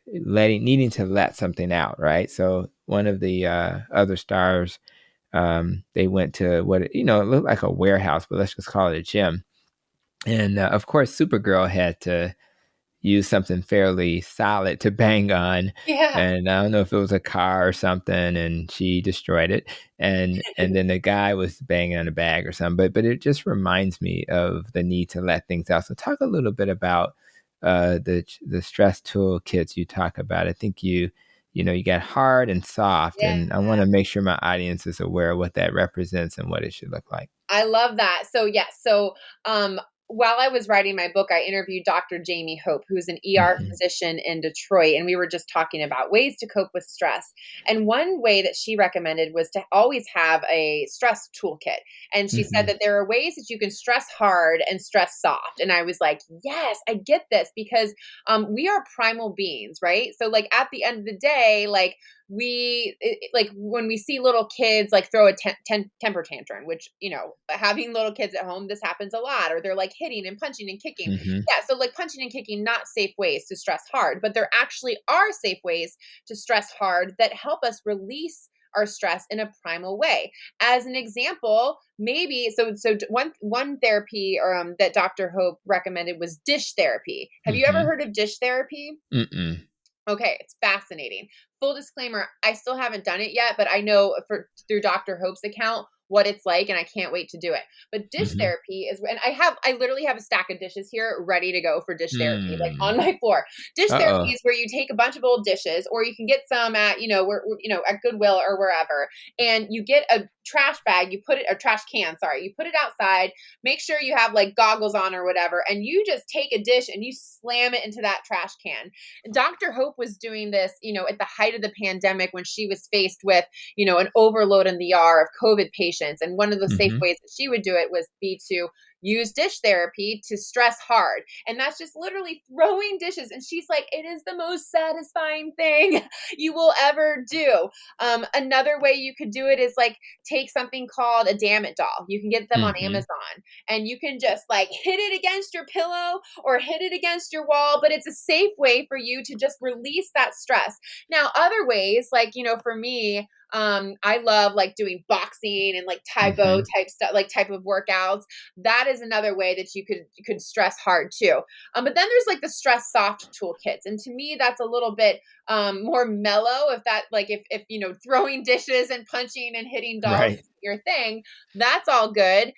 needing to let something out, right? So one of the other stars, they went to what it looked like a warehouse, but let's just call it a gym. And of course, Supergirl had to use something fairly solid to bang on, Yeah. and I don't know if it was a car or something, and she destroyed it. And then the guy was banging on a bag or something. But it just reminds me of the need to let things out. So talk a little bit about the stress toolkits you talk about. I think you got hard and soft, Yeah. and I want to make sure my audience is aware of what that represents and what it should look like. I love that. So yes, so while I was writing my book, I interviewed Dr. Jamie Hope, who's an ER Hmm. physician in Detroit, and we were just talking about ways to cope with stress. And one way that she recommended was to always have a stress toolkit. And she said Hmm. that there are ways that you can stress hard and stress soft. And I was like, yes, I get this because we are primal beings, right? So like at the end of the day, like like when we see little kids like throw a temper tantrum, which having little kids at home, this happens a lot, or they're like hitting and punching and kicking. Hmm. Yeah, so like punching and kicking, not safe ways to stress hard, but there actually are safe ways to stress hard that help us release our stress in a primal way. As an example, maybe one therapy that Dr. Hope recommended was dish therapy. Have you ever Hmm. heard of dish therapy? Mm-mm. Okay, it's fascinating. Full disclaimer, I still haven't done it yet, but I know through Dr. Hope's account what it's like, and I can't wait to do it. But dish Hmm. thérape is, and I literally have a stack of dishes here ready to go for dish therapy, like Mm. on my floor. Dish therapy Uh-oh. is where you take a bunch of old dishes, or you can get some at at Goodwill or wherever, and you get a trash bag, a trash can, sorry, you put it outside. Make sure you have like goggles on or whatever, and you just take a dish and you slam it into that trash can. Dr. Hope was doing this, at the height of the pandemic when she was faced with, an overload in the ER of COVID patients. And one of the safe Mhm. ways that she would do it was be to use dish therapy to stress hard. And that's just literally throwing dishes. And she's like, it is the most satisfying thing you will ever do. Another way you could do it is like take something called a damn it doll. You can get them on Mhm. Amazon, and you can just like hit it against your pillow or hit it against your wall, but it's a safe way for you to just release that stress. Now, other ways, like, for me, I love like doing boxing and like Taibo Mhm. type stuff, like type of workouts. That is another way that you could stress hard too. But then there's like the stress soft toolkits, and to me, that's a little bit more mellow. If that like if throwing dishes and punching and hitting dolls Right. is your thing, that's all good.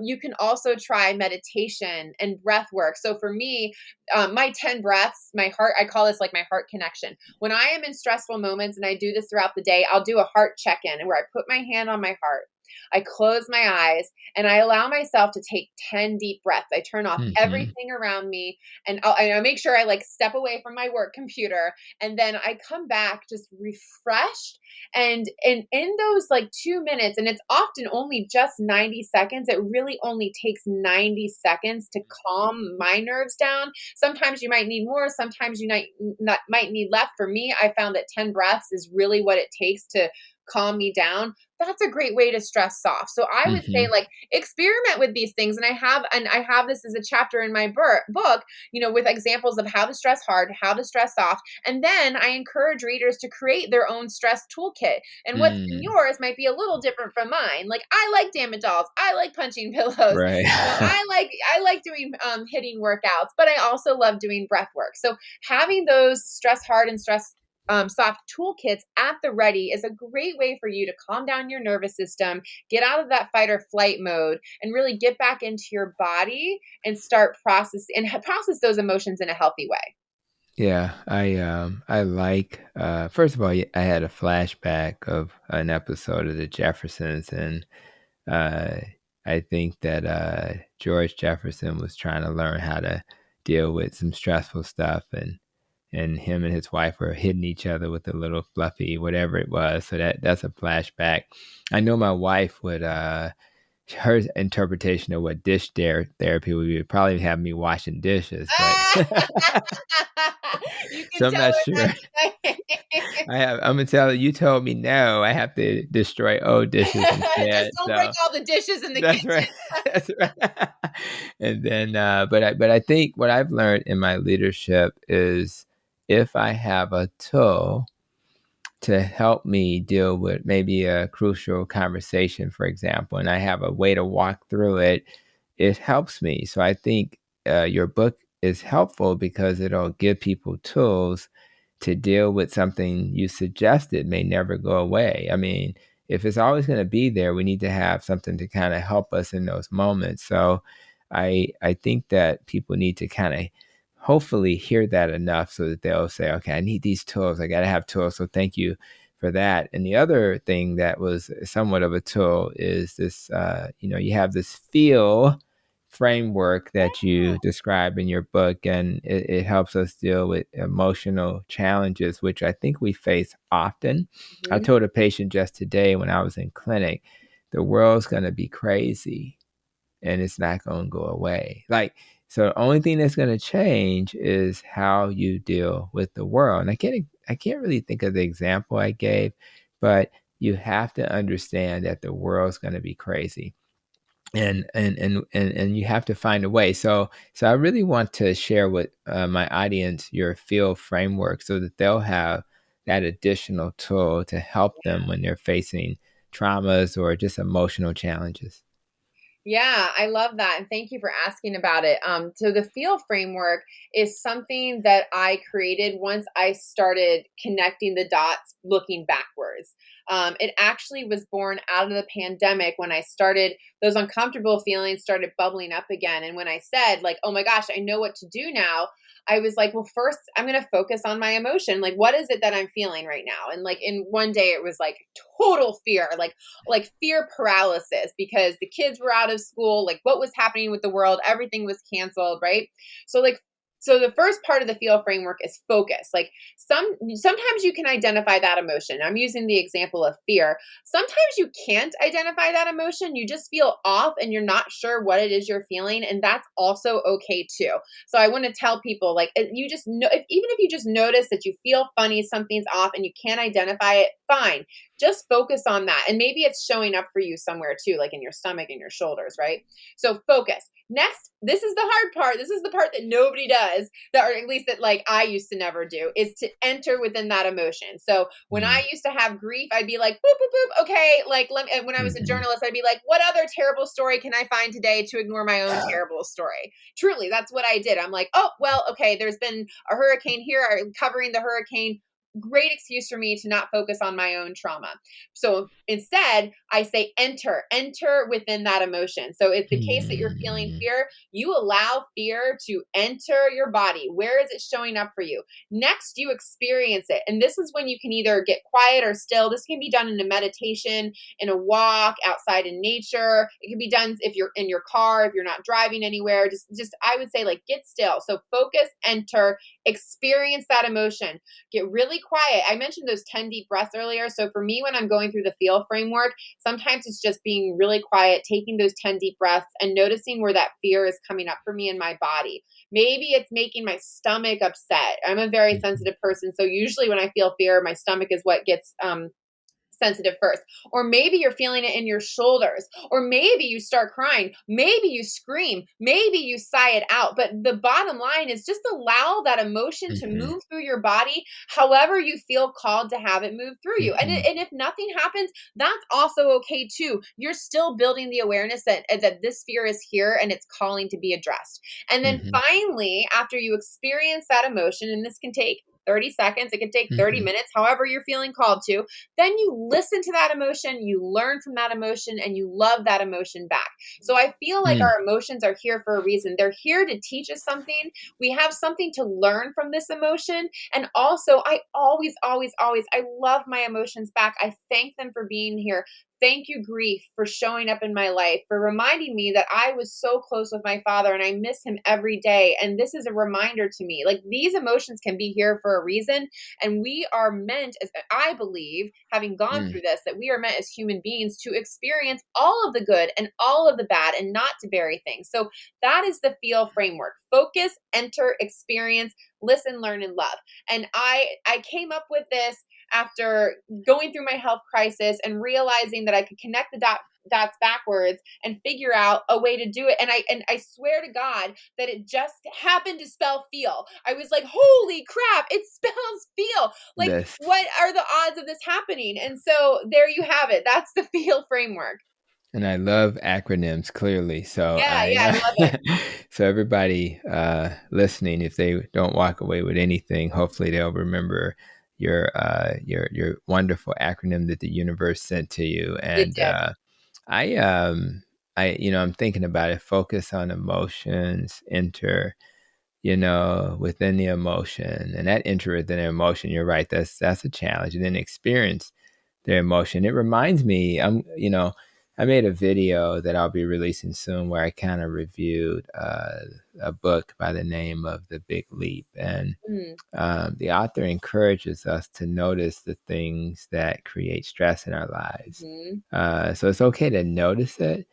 You can also try meditation and breath work. So for me, my 10 breaths, my heart, I call this like my heart connection. When I am in stressful moments, and I do this throughout the day, I'll do a heart check in where I put my hand on my heart I close my eyes and I allow myself to take 10 deep breaths. I turn off Mm-hmm. everything around me, and I make sure I like step away from my work computer, and then I come back just refreshed. And in those like 2 minutes, and it's often only just 90 seconds, it really only takes 90 seconds to calm my nerves down. Sometimes you might need more, sometimes you might need less. For me, I found that 10 breaths is really what it takes to calm me down. That's a great way to stress off. So I would say, Mm-hmm. like, experiment with these things. And I have this as a chapter in my book, with examples of how to stress hard, how to stress off. And then I encourage readers to create their own stress toolkit. And what's in Mm. yours might be a little different from mine. Like, I like damn dolls. I like punching pillows. Right. I like doing hitting workouts, but I also love doing breath work. So having those stress hard and stress soft toolkits at the ready is a great way for you to calm down your nervous system, get out of that fight or flight mode, and really get back into your body and start process those emotions in a healthy way. Yeah, I like first of all, I had a flashback of an episode of the Jeffersons, and uh I think that George Jefferson was trying to learn how to deal with some stressful stuff, and him and his wife were hitting each other with a little fluffy whatever it was. So that's a flashback. I know my wife would her interpretation of what therapy would be would probably have me washing dishes, but You can so I'm tell not her sure. that's I'm gonna tell you. You told me no. I have to destroy old dishes just instead. don't break So all the dishes in the that's kitchen. right. That's right. And then, but I think what I've learned in my leadership is if I have a tool to help me deal with maybe a crucial conversation, for example, and I have a way to walk through it, it helps me. So I think your book is helpful because it'll give people tools to deal with something you suggested may never go away. I mean, if it's always going to be there, we need to have something to kind of help us in those moments. So I think that people need to kind of hopefully hear that enough so that they'll say, okay, I need these tools. I got to have tools. So thank you for that. And the other thing that was somewhat of a tool is this, you have this feel framework that you describe in your book, and it helps us deal with emotional challenges, which I think we face often. I Mhm. told a patient just today when I was in clinic, the world's going to be crazy and it's not going to go away. Like, so the only thing that's going to change is how you deal with the world. And I can't really think of the example I gave, but you have to understand that the world's going to be crazy. And you have to find a way. So I really want to share with my audience your field framework so that they'll have that additional tool to help them when they're facing traumas or just emotional challenges. Yeah, I love that. And thank you for asking about it. So the feel framework is something that I created once I started connecting the dots looking backwards. It actually was born out of the pandemic when I started, those uncomfortable feelings started bubbling up again. And when I said, like, oh my gosh, I know what to do now, I was like, well, first I'm going to focus on my emotion. Like, what is it that I'm feeling right now? And like in one day, it was like total fear, like fear paralysis because the kids were out of school, like what was happening with the world, everything was canceled, right? So the first part of the feel framework is focus. Like sometimes you can identify that emotion. I'm using the example of fear. Sometimes you can't identify that emotion. You just feel off and you're not sure what it is you're feeling, and that's also okay too. So I want to tell people, like, you just know, even if you just notice that you feel funny, something's off and you can't identify it, fine. Just focus on that. And maybe it's showing up for you somewhere too, like in your stomach and your shoulders, right? So focus. Next, this is the hard part. This is the part that nobody does, that, or at least that like I used to never do, is to enter within that emotion. So when I used to have grief, I'd be like, boop, boop, boop. Okay. Like, and when I was a Mm-hmm. journalist, I'd be like, what other terrible story can I find today to ignore my own terrible story? Truly, that's what I did. I'm like, oh, well, okay, there's been a hurricane here, I'm covering the hurricane. great excuse for me to not focus on my own trauma. So instead, I say enter within that emotion. So it's the case that you're feeling Hmm. fear, you allow fear to enter your body. Where is it showing up for you? Next, you experience it. And this is when you can either get quiet or still. This can be done in a meditation, in a walk, outside in nature. It can be done if you're in your car, if you're not driving anywhere. Just I would say like get still. So focus, enter, experience that emotion. Get really quiet. I mentioned those 10 deep breaths earlier. So for me, when I'm going through the feel framework, sometimes it's just being really quiet, taking those 10 deep breaths and noticing where that fear is coming up for me in my body. Maybe it's making my stomach upset. I'm a very sensitive person. So usually when I feel fear, my stomach is what gets sensitive first. Or maybe you're feeling it in your shoulders. Or maybe you start crying. Maybe you scream. Maybe you sigh it out. But the bottom line is just allow that emotion to Hmm. move through your body however you feel called to have it move through you. Hmm. And if nothing happens, that's also okay too. You're still building the awareness that this fear is here and it's calling to be addressed. And then Hmm. finally, after you experience that emotion, and this can take 30 seconds, it can take 30 Hmm. minutes, however you're feeling called to, then you listen to that emotion, you learn from that emotion, and you love that emotion back. So I feel like Hmm. our emotions are here for a reason. They're here to teach us something. We have something to learn from this emotion. And also, I always, I love my emotions back. I thank them for being here. Thank you, grief, for showing up in my life, for reminding me that I was so close with my father and I miss him every day. And this is a reminder to me like these emotions can be here for a reason. And we are meant, as I believe, having gone Hmm. through this, that we are meant as human beings to experience all of the good and all of the bad and not to bury things. So that is the feel framework. Focus, enter, experience, listen, learn, and love. And I came up with this after going through my health crisis and realizing that I could connect the dots backwards and figure out a way to do it. And I swear to God that it just happened to spell feel. I was like, holy crap, it spells feel. Like, This. what are the odds of this happening? And so there you have it. That's the feel framework. And I love acronyms clearly. So Yeah, I love it. so everybody listening, if they don't walk away with anything, hopefully they'll remember your wonderful acronym that the universe sent to you. It And did. I I'm thinking about it. Focus on emotions, enter, within the emotion, and that enter within the emotion. You're right. That's a challenge, and then experience their emotion. It reminds me, I made a video that I'll be releasing soon where I kind of reviewed a book by the name of The Big Leap. And Mm, the author encourages us to notice the things that create stress in our lives. mhm, So it's okay to notice it.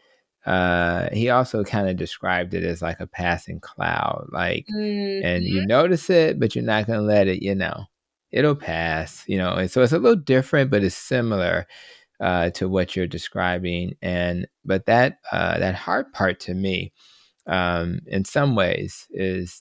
He also kind of described it as like a passing cloud, like, and mhm. you notice it, but you're not going to let it, it'll pass, and so it's a little different, but it's similar to what you're describing. But that hard part to me, in some ways, is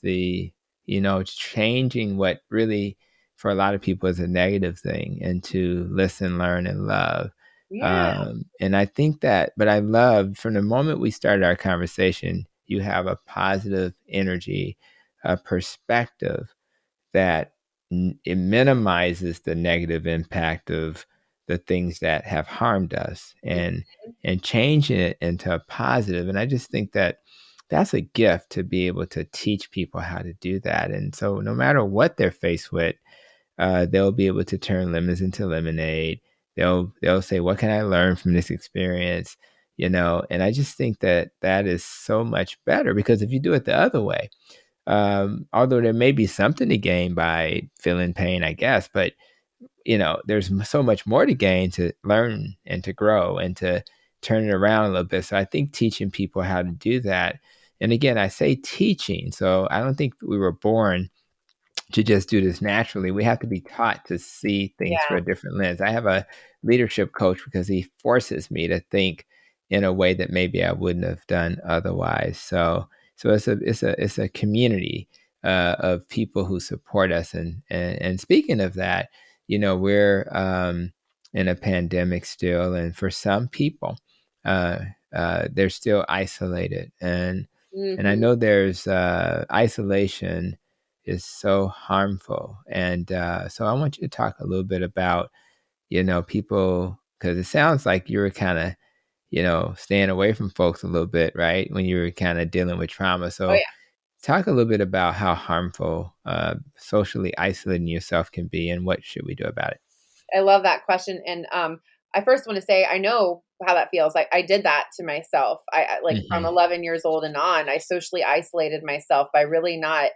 changing what really for a lot of people is a negative thing into listen, learn, and love. Yeah. And I think that, but I love from the moment we started our conversation, you have a positive energy, a perspective that it minimizes the negative impact of the things that have harmed us, Mm, and changing it into a positive. And I just think that that's a gift to be able to teach people how to do that. And so no matter what they're faced with, they'll be able to turn lemons into lemonade. They'll say, what can I learn from this experience? And I just think that that is so much better, because if you do it the other way, although there may be something to gain by feeling pain, I guess, but there's so much more to gain to learn and to grow and to turn it around a little bit. So I think teaching people how to do that. And again, I say teaching. So I don't think we were born to just do this naturally. We have to be taught to see things through yeah. a different lens. I have a leadership coach because he forces me to think in a way that maybe I wouldn't have done otherwise. So it's a community of people who support us. And speaking of that, we're in a pandemic still, and for some people, uh, they're still isolated, and I Mhm. know there's isolation is so harmful. And so I want you to talk a little bit about, people, because it sounds like you were kind of, staying away from folks a little bit, right? When you were kind of dealing with trauma. Oh So yeah. talk a little bit about how harmful socially isolating yourself can be, and what should we do about it? I love that question. And I first want to say I know how that feels. Like I did that to myself. I like from Hmm. 11 years old and on, I socially isolated myself by really not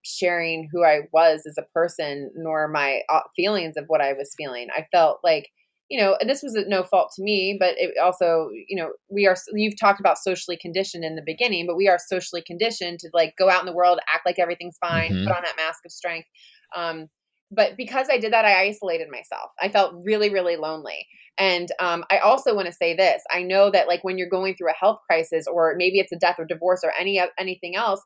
sharing who I was as a person, nor my feelings of what I was feeling. I felt like, and this was no fault to me, but it also, you've talked about socially conditioned in the beginning, but we are socially conditioned to like go out in the world, act like everything's fine, put Hmm. on that mask of strength. Um, but because I did that, I isolated myself. I felt really, really lonely. And I also want to say this. I know that like when you're going through a health crisis, or maybe it's a death or divorce or anything else,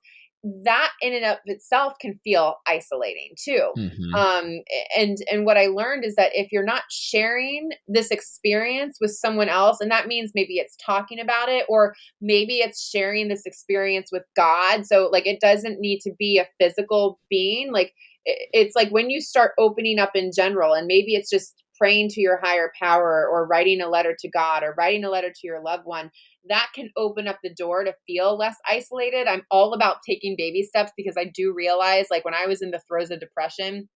that in and of itself can feel isolating too. Hmm. Um, and what I learned is that if you're not sharing this experience with someone else, and that means maybe it's talking about it, or maybe it's sharing this experience with God. So like it doesn't need to be a physical being. Like it's like when you start opening up in general, and maybe it's just praying to your higher power, or writing a letter to God, or writing a letter to your loved one, that can open up the door to feel less isolated. I'm all about taking baby steps, because I do realize like when I was in the throes of depression,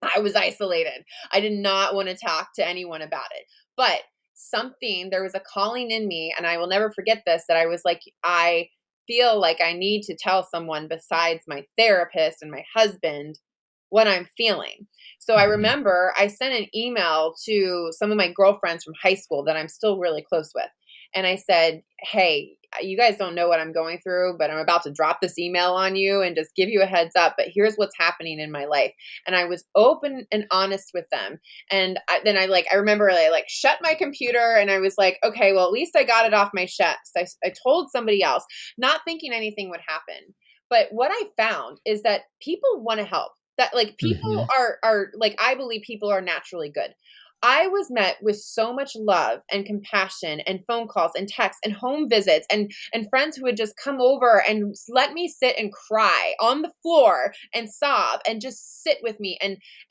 I was isolated. I did not want to talk to anyone about it. But there was a calling in me, and I will never forget this, that I was like, I feel like I need to tell someone besides my therapist and my husband what I'm feeling. So I Hmm. remember I sent an email to some of my girlfriends from high school that I'm still really close with. And I said, hey, you guys don't know what I'm going through, but I'm about to drop this email on you and just give you a heads up. But here's what's happening in my life. And I was open and honest with them. And I remember I like shut my computer, and I was like, okay, well, at least I got it off my chest. I told somebody else, not thinking anything would happen. But what I found is that people want to help, that like people Hmm. are like, I believe people are naturally good. I was met with so much love and compassion, and phone calls and texts and home visits, and friends who would just come over and let me sit and cry on the floor and sob and just sit with me.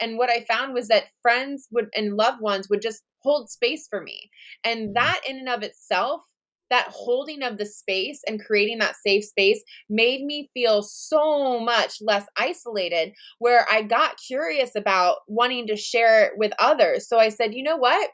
And what I found was that friends would and loved ones would just hold space for me. And that in and of itself, that holding of the space and creating that safe space, made me feel so much less isolated, where I got curious about wanting to share it with others. So I said, you know what?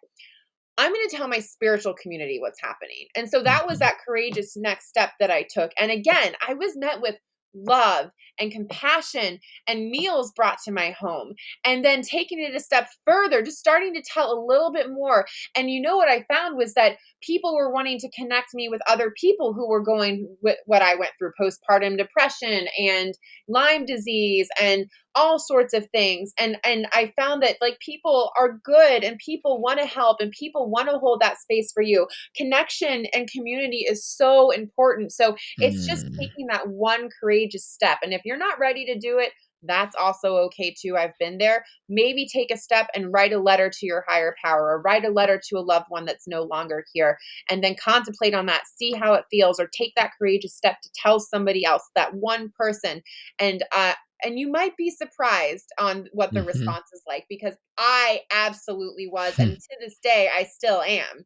I'm going to tell my spiritual community what's happening. And so that was Hmm. that courageous next step that I took. And again, I was met with love and compassion, and meals brought to my home. And then taking it a step further, just starting to tell a little bit more. And you know what I found was that people were wanting to connect me with other people who were going with what I went through, postpartum depression and Lyme disease and all sorts of things. And I found that like people are good, and people want to help, and people want to hold that space for you. Connection and community is so important. So it's just Hmm. taking that one courageous step. And if you're not ready to do it, that's also okay too. I've been there. Maybe take a step and write a letter to your higher power, or write a letter to a loved one that's no longer here, and then contemplate on that, see how it feels, or take that courageous step to tell somebody else, that one person. And you might be surprised on what the Hmm. response is like, because I absolutely was. And to this day, I still am.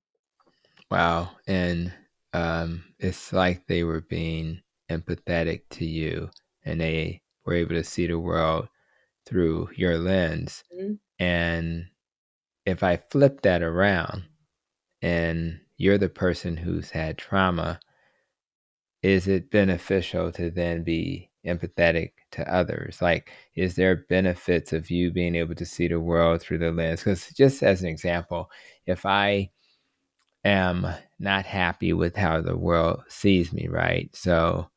Wow. And it's like they were being empathetic to you, and they were able to see the world through your lens. Mhm. And if I flip that around, and you're the person who's had trauma, is it beneficial to then be empathetic to others? Like, is there benefits of you being able to see the world through the lens? Because just as an example, if I am not happy with how the world sees me, right? So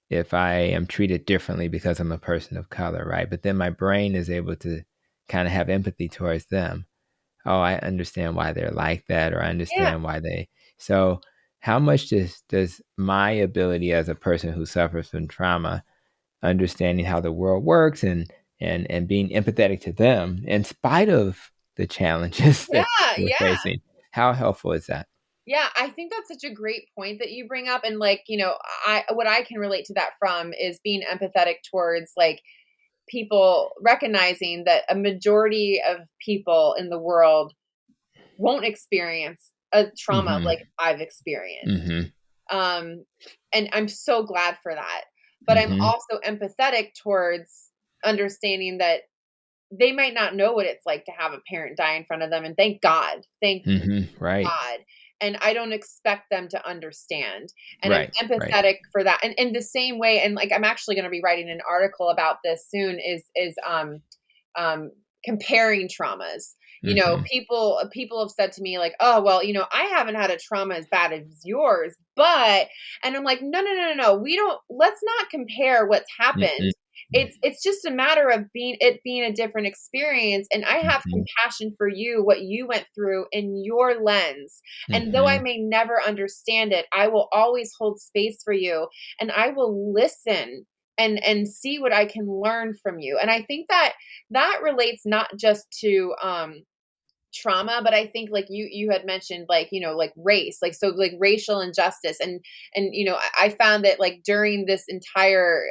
if I am treated differently because I'm a person of color, right? But then my brain is able to kind of have empathy towards them. Oh, I understand why they're like that, or I Yeah. understand why they. So, how much does my ability as a person who suffers from trauma, understanding how the world works, and being empathetic to them in spite of the challenges that Yeah. we're Yeah. facing, how helpful is that? Yeah, I think that's such a great point that you bring up. And like, I what I can relate to that from is being empathetic towards like people recognizing that a majority of people in the world won't experience a trauma Mm-hmm. like I've experienced. Mm-hmm. And I'm so glad for that. But I'm Mm-hmm. also empathetic towards understanding that they might not know what it's like to have a parent die in front of them. And thank God. Thank Mm-hmm. Right. God. And I don't expect them to understand. And I'm Right. Right. empathetic for that. And in the same way, and like I'm actually going to be writing an article about this soon, is um, comparing traumas. You know, Mm-hmm. people have said to me like, "Oh, well, you know, I haven't had a trauma as bad as yours, but," and I'm like, "No, no, no, no, no. We don't. Let's not compare what's happened. Mm-hmm. It's just a matter of being a different experience, and I have Mm-hmm. compassion for you, what you went through in your lens. And though I Mm-hmm. may never understand it, I will always hold space for you, and I will listen and see what I can learn from you." And I think that that relates not just to trauma, but I think like you had mentioned, like, you know, like race, like, so like racial injustice. And you know, I found that like during this entire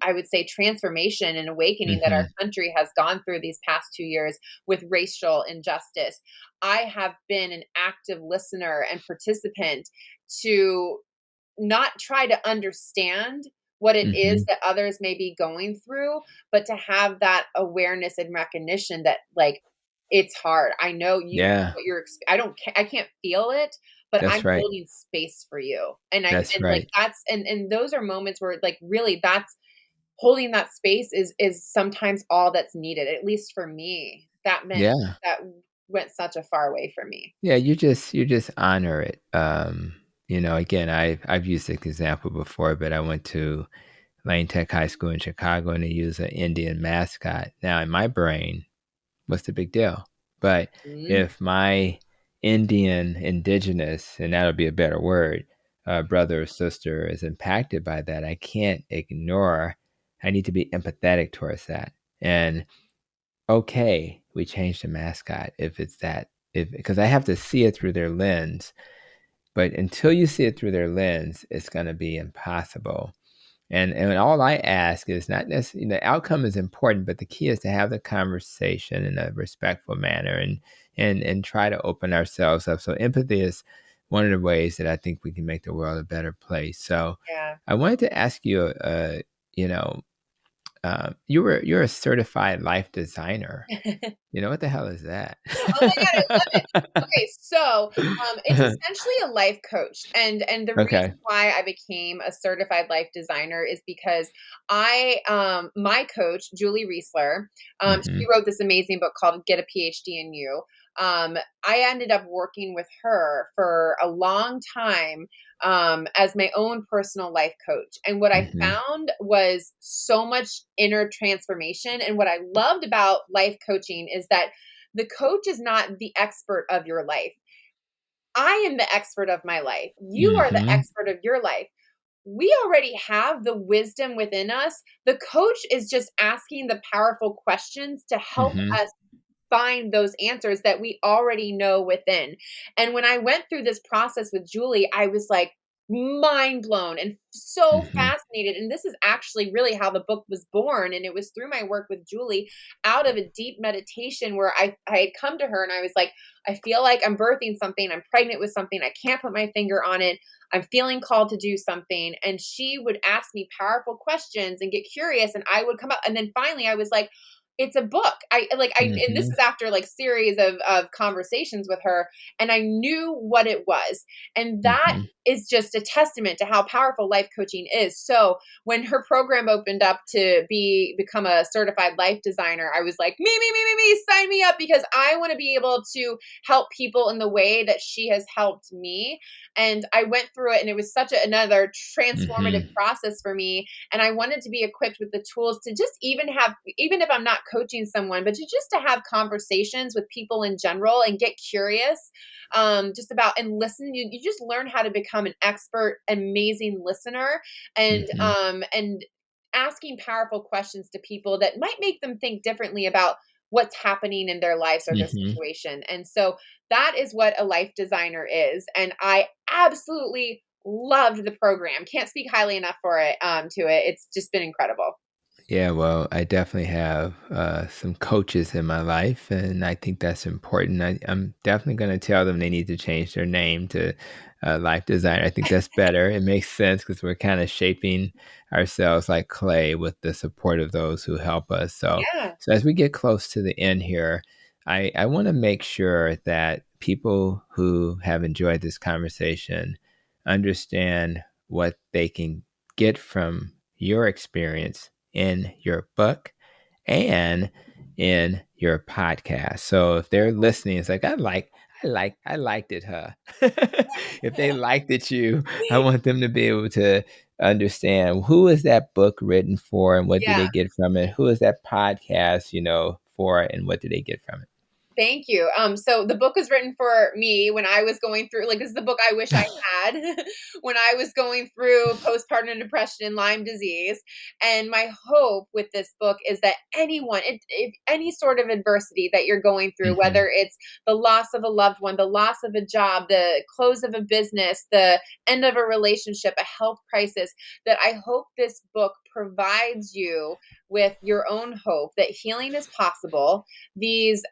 I would say transformation and awakening that our Mm-hmm. country has gone through these past 2 years with racial injustice, I have been an active listener and participant to not try to understand what it is Mm-hmm. that others may be going through, but to have that awareness and recognition that like it's hard. I know you Yeah. what you're I don't I can't feel it, but That's I'm right. holding space for you. And I That's and like right. that's and those are moments where like really that's holding that space is sometimes all that's needed. At least for me. Yeah. That went such a far way for me. Yeah, you just honor it. Again, I've used this example before, but I went to Lane Tech High School in Chicago and they use an Indian mascot. Now, in my brain, what's the big deal? But Mhm. if my indigenous, and that'll be a better word, brother or sister is impacted by that, I can't ignore. I need to be empathetic towards that. And okay, we changed the mascot if it's that, if because I have to see it through their lens. But until you see it through their lens, it's going to be impossible. And all I ask is not necessarily, the outcome is important, but the key is to have the conversation in a respectful manner and try to open ourselves up. So empathy is one of the ways that I think we can make the world a better place. So Yeah. I wanted to ask you, you know, you're a certified life designer. You know what the hell is that? Oh my God, I love it. Okay, so it's essentially a life coach, and the reason Okay. why I became a certified life designer is because I my coach Julie Riesler, she Mhm. wrote this amazing book called Get a PhD in You. I ended up working with her for a long time as my own personal life coach. And what I Mhm. found was so much inner transformation. And what I loved about life coaching is that the coach is not the expert of your life. I am the expert of my life. You are the Mhm. expert of your life. We already have the wisdom within us. The coach is just asking the powerful questions to help Mhm. us find those answers that we already know within. And when I went through this process with Julie, I was like mind blown and so Mhm. fascinated. And this is actually really how the book was born. And it was through my work with Julie out of a deep meditation where I had come to her and I was like, I feel like I'm birthing something. I'm pregnant with something. I can't put my finger on it. I'm feeling called to do something. And she would ask me powerful questions and get curious. And I would come up. And then finally I was like, it's a book. And this Mhm. is after like series of conversations with her, and I knew what it was. And that Mhm. is just a testament to how powerful life coaching is. So when her program opened up to become a certified life designer, I was like, me, sign me up because I want to be able to help people in the way that she has helped me. And I went through it and it was such another transformative Mhm. process for me. And I wanted to be equipped with the tools to just even have, even if I'm not coaching someone, but to have conversations with people in general and get curious just about and listen. You just learn how to become an expert, amazing listener, Mhm. and asking powerful questions to people that might make them think differently about what's happening in their lives or their Mhm. situation. And so that is what a life designer is. And I absolutely loved the program. Can't speak highly enough for it to it. It's just been incredible. Yeah, well, I definitely have some coaches in my life, and I think that's important. I'm definitely going to tell them they need to change their name to Life Designer. I think that's better. It makes sense because we're kind of shaping ourselves like clay with the support of those who help us. Yeah. So as we get close to the end here, I want to make sure that people who have enjoyed this conversation understand what they can get from your experience in your book and in your podcast. So if they're listening, it's like I liked it, huh? If they liked it, I want them to be able to understand who is that book written for and what do Yeah. they get from it? Who is that podcast, for and what do they get from Thank you. So the book was written for me when I was going through, like, this is the book I wish I had when I was going through postpartum depression and Lyme disease. And my hope with this book is that anyone, if any sort of adversity that you're going through, it? whether it's the loss of a loved one, the loss of a job, the close of a business, the end of a relationship, a health crisis, that I hope this book provides you with your own hope that healing is possible, these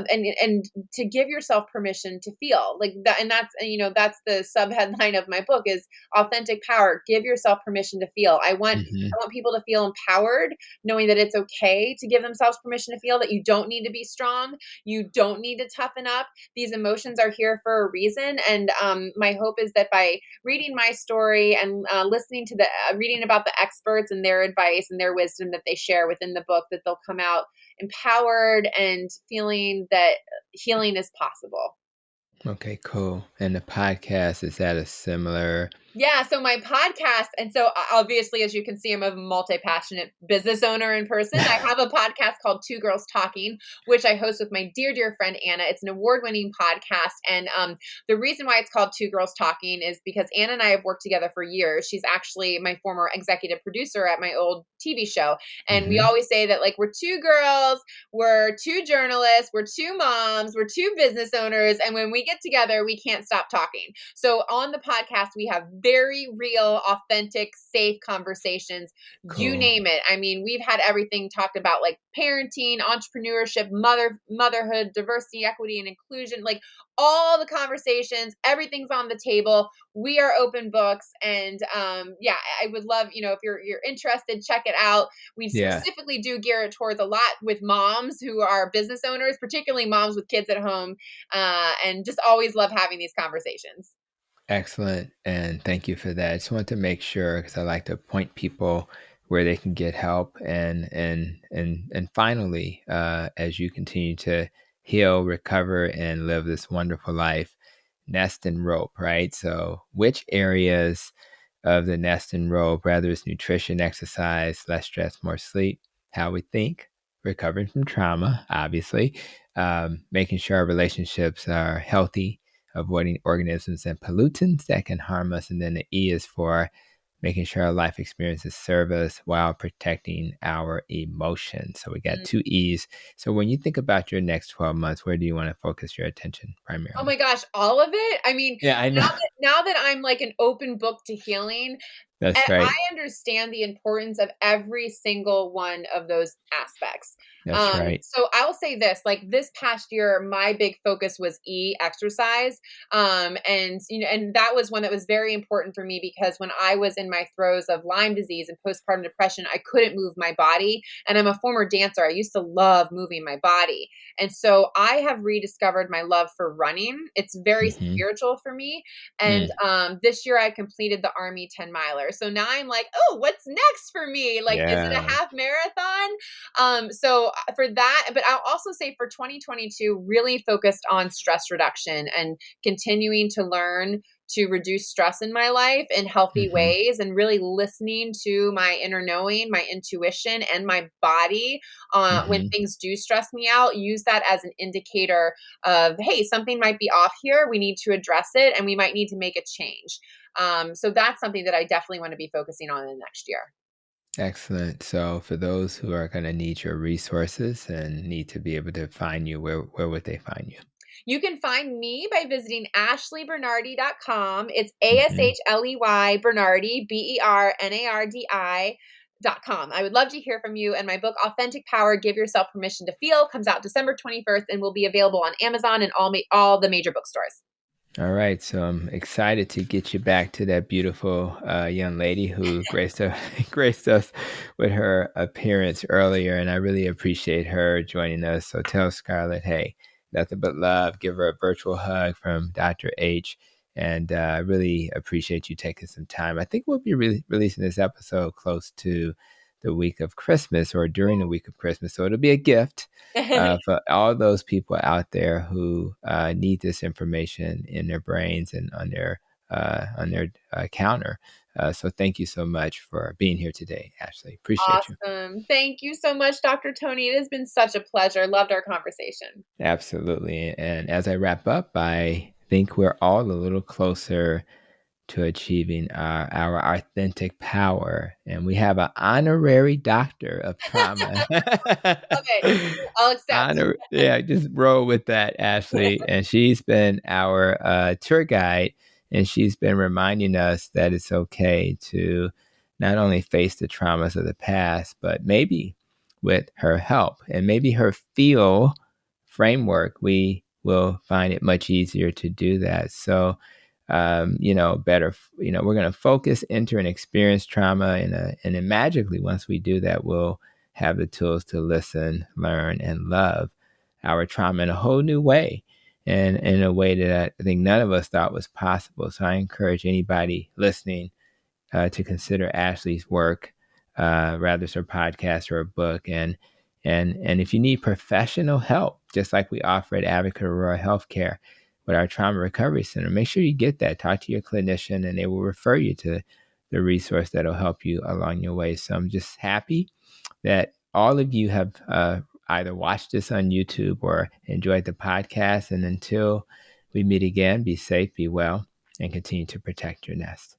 and to give yourself permission to feel like that. And that's, that's the subheadline of my book is authentic power. Give yourself permission to feel. I want Hmm. I want people to feel empowered, knowing that it's okay to give themselves permission to feel, that you don't need to be strong, you don't need to toughen up. These emotions are here for a reason. And my hope is that by reading my story and listening to the reading about the experts and their advice and their wisdom that they share within the book, that they'll come out empowered and feeling that healing is possible. Okay, cool. And the podcast, is that a similar? Yeah, so my podcast, and so obviously, as you can see, I'm a multi-passionate business owner in person. I have a podcast called Two Girls Talking, which I host with my dear, dear friend Anna. It's an award-winning podcast, and the reason why it's called Two Girls Talking is because Anna and I have worked together for years. She's actually my former executive producer at my old TV show, and we Hmm. always say that, like, we're two girls, we're two journalists, we're two moms, we're two business owners, and when we get together, we can't stop talking. So on the podcast, we have very real, authentic, safe conversations. You Cool. name it. I mean, we've had everything talked about, like parenting, entrepreneurship, motherhood, diversity, equity, and inclusion, like all the conversations, everything's on the table. We are open books. And yeah, I would love, if you're interested, check it out. We Yeah. specifically do gear it towards a lot with moms who are business owners, particularly moms with kids at home, and just always love having these conversations. Excellent. And thank you for that. I just want to make sure because I like to point people where they can get help and finally, as you continue to heal, recover, and live this wonderful life, nest and rope, right? So which areas of the nest and rope, whether it's nutrition, exercise, less stress, more sleep, how we think, recovering from trauma, obviously, making sure our relationships are healthy, avoiding organisms and pollutants that can harm us. And then the E is for making sure our life experiences serve us while protecting our emotions. So we got two E's. So when you think about your next 12 months, where do you want to focus your attention Oh my primarily? gosh, all of it? I mean, Yeah, I know. now that I'm like an open book to healing, That's I right. understand the importance of every single one of those aspects. That's right. So I'll say this, like this past year, my big focus was exercise. And and that was one that was very important for me because when I was in my throes of Lyme disease and postpartum depression, I couldn't move my body. And I'm a former dancer. I used to love moving my body. And so I have rediscovered my love for running. It's very Hmm. spiritual for me. And Mm, this year I completed the Army 10 miler. So now I'm like, oh, what's next for me? Like, is it a yeah. half marathon? For that, but I'll also say for 2022, really focused on stress reduction and continuing to learn to reduce stress in my life in healthy Hmm. ways and really listening to my inner knowing, my intuition, and my body when Hmm. things do stress me out. Use that as an indicator of, hey, something might be off here. We need to address it and we might need to make a change. So that's something that I definitely want to be focusing on in the next year. Excellent. So for those who are going to need your resources and need to be able to find you, where would they find you? You can find me by visiting ashleybernardi.com. It's Hmm. ASHLEY Bernardi, BERNARDI. I would love to hear from you. And my book, Authentic Power, Give Yourself Permission to Feel, comes out December 21st and will be available on Amazon and all the major bookstores. All right, so I'm excited to get you back to that beautiful young lady who graced us with her appearance earlier, and I really appreciate her joining us. So tell Scarlett, hey, nothing but love. Give her a virtual hug from Dr. H, and I really appreciate you taking some time. I think we'll be releasing this episode close to the week of Christmas or during the week of Christmas, so it'll be a gift for all those people out there who need this information in their brains and on their counter. So thank you so much for being here today, Ashley. Appreciate you. Awesome. Thank you so much, Dr. Tony. It has been such a pleasure. Loved our conversation. Absolutely. And as I wrap up, I think we're all a little closer to achieving our authentic power. And we have an honorary doctor of trauma. Love it. I'll accept. Yeah, just roll with that, Ashley. And she's been our tour guide, and she's been reminding us that it's okay to not only face the traumas of the past, but maybe with her help and maybe her feel framework, we will find it much easier to do that. So, better, we're going to focus, enter, and experience trauma. And then magically, once we do that, we'll have the tools to listen, learn, and love our trauma in a whole new way, and in a way that I think none of us thought was possible. So I encourage anybody listening to consider Ashley's work, rather it's her podcast or a book. And if you need professional help, just like we offer at Advocate Aurora Healthcare with our Trauma Recovery Center, make sure you get that. Talk to your clinician, and they will refer you to the resource that will help you along your way. So I'm just happy that all of you have either watched this on YouTube or enjoyed the podcast. And until we meet again, be safe, be well, and continue to protect your nest.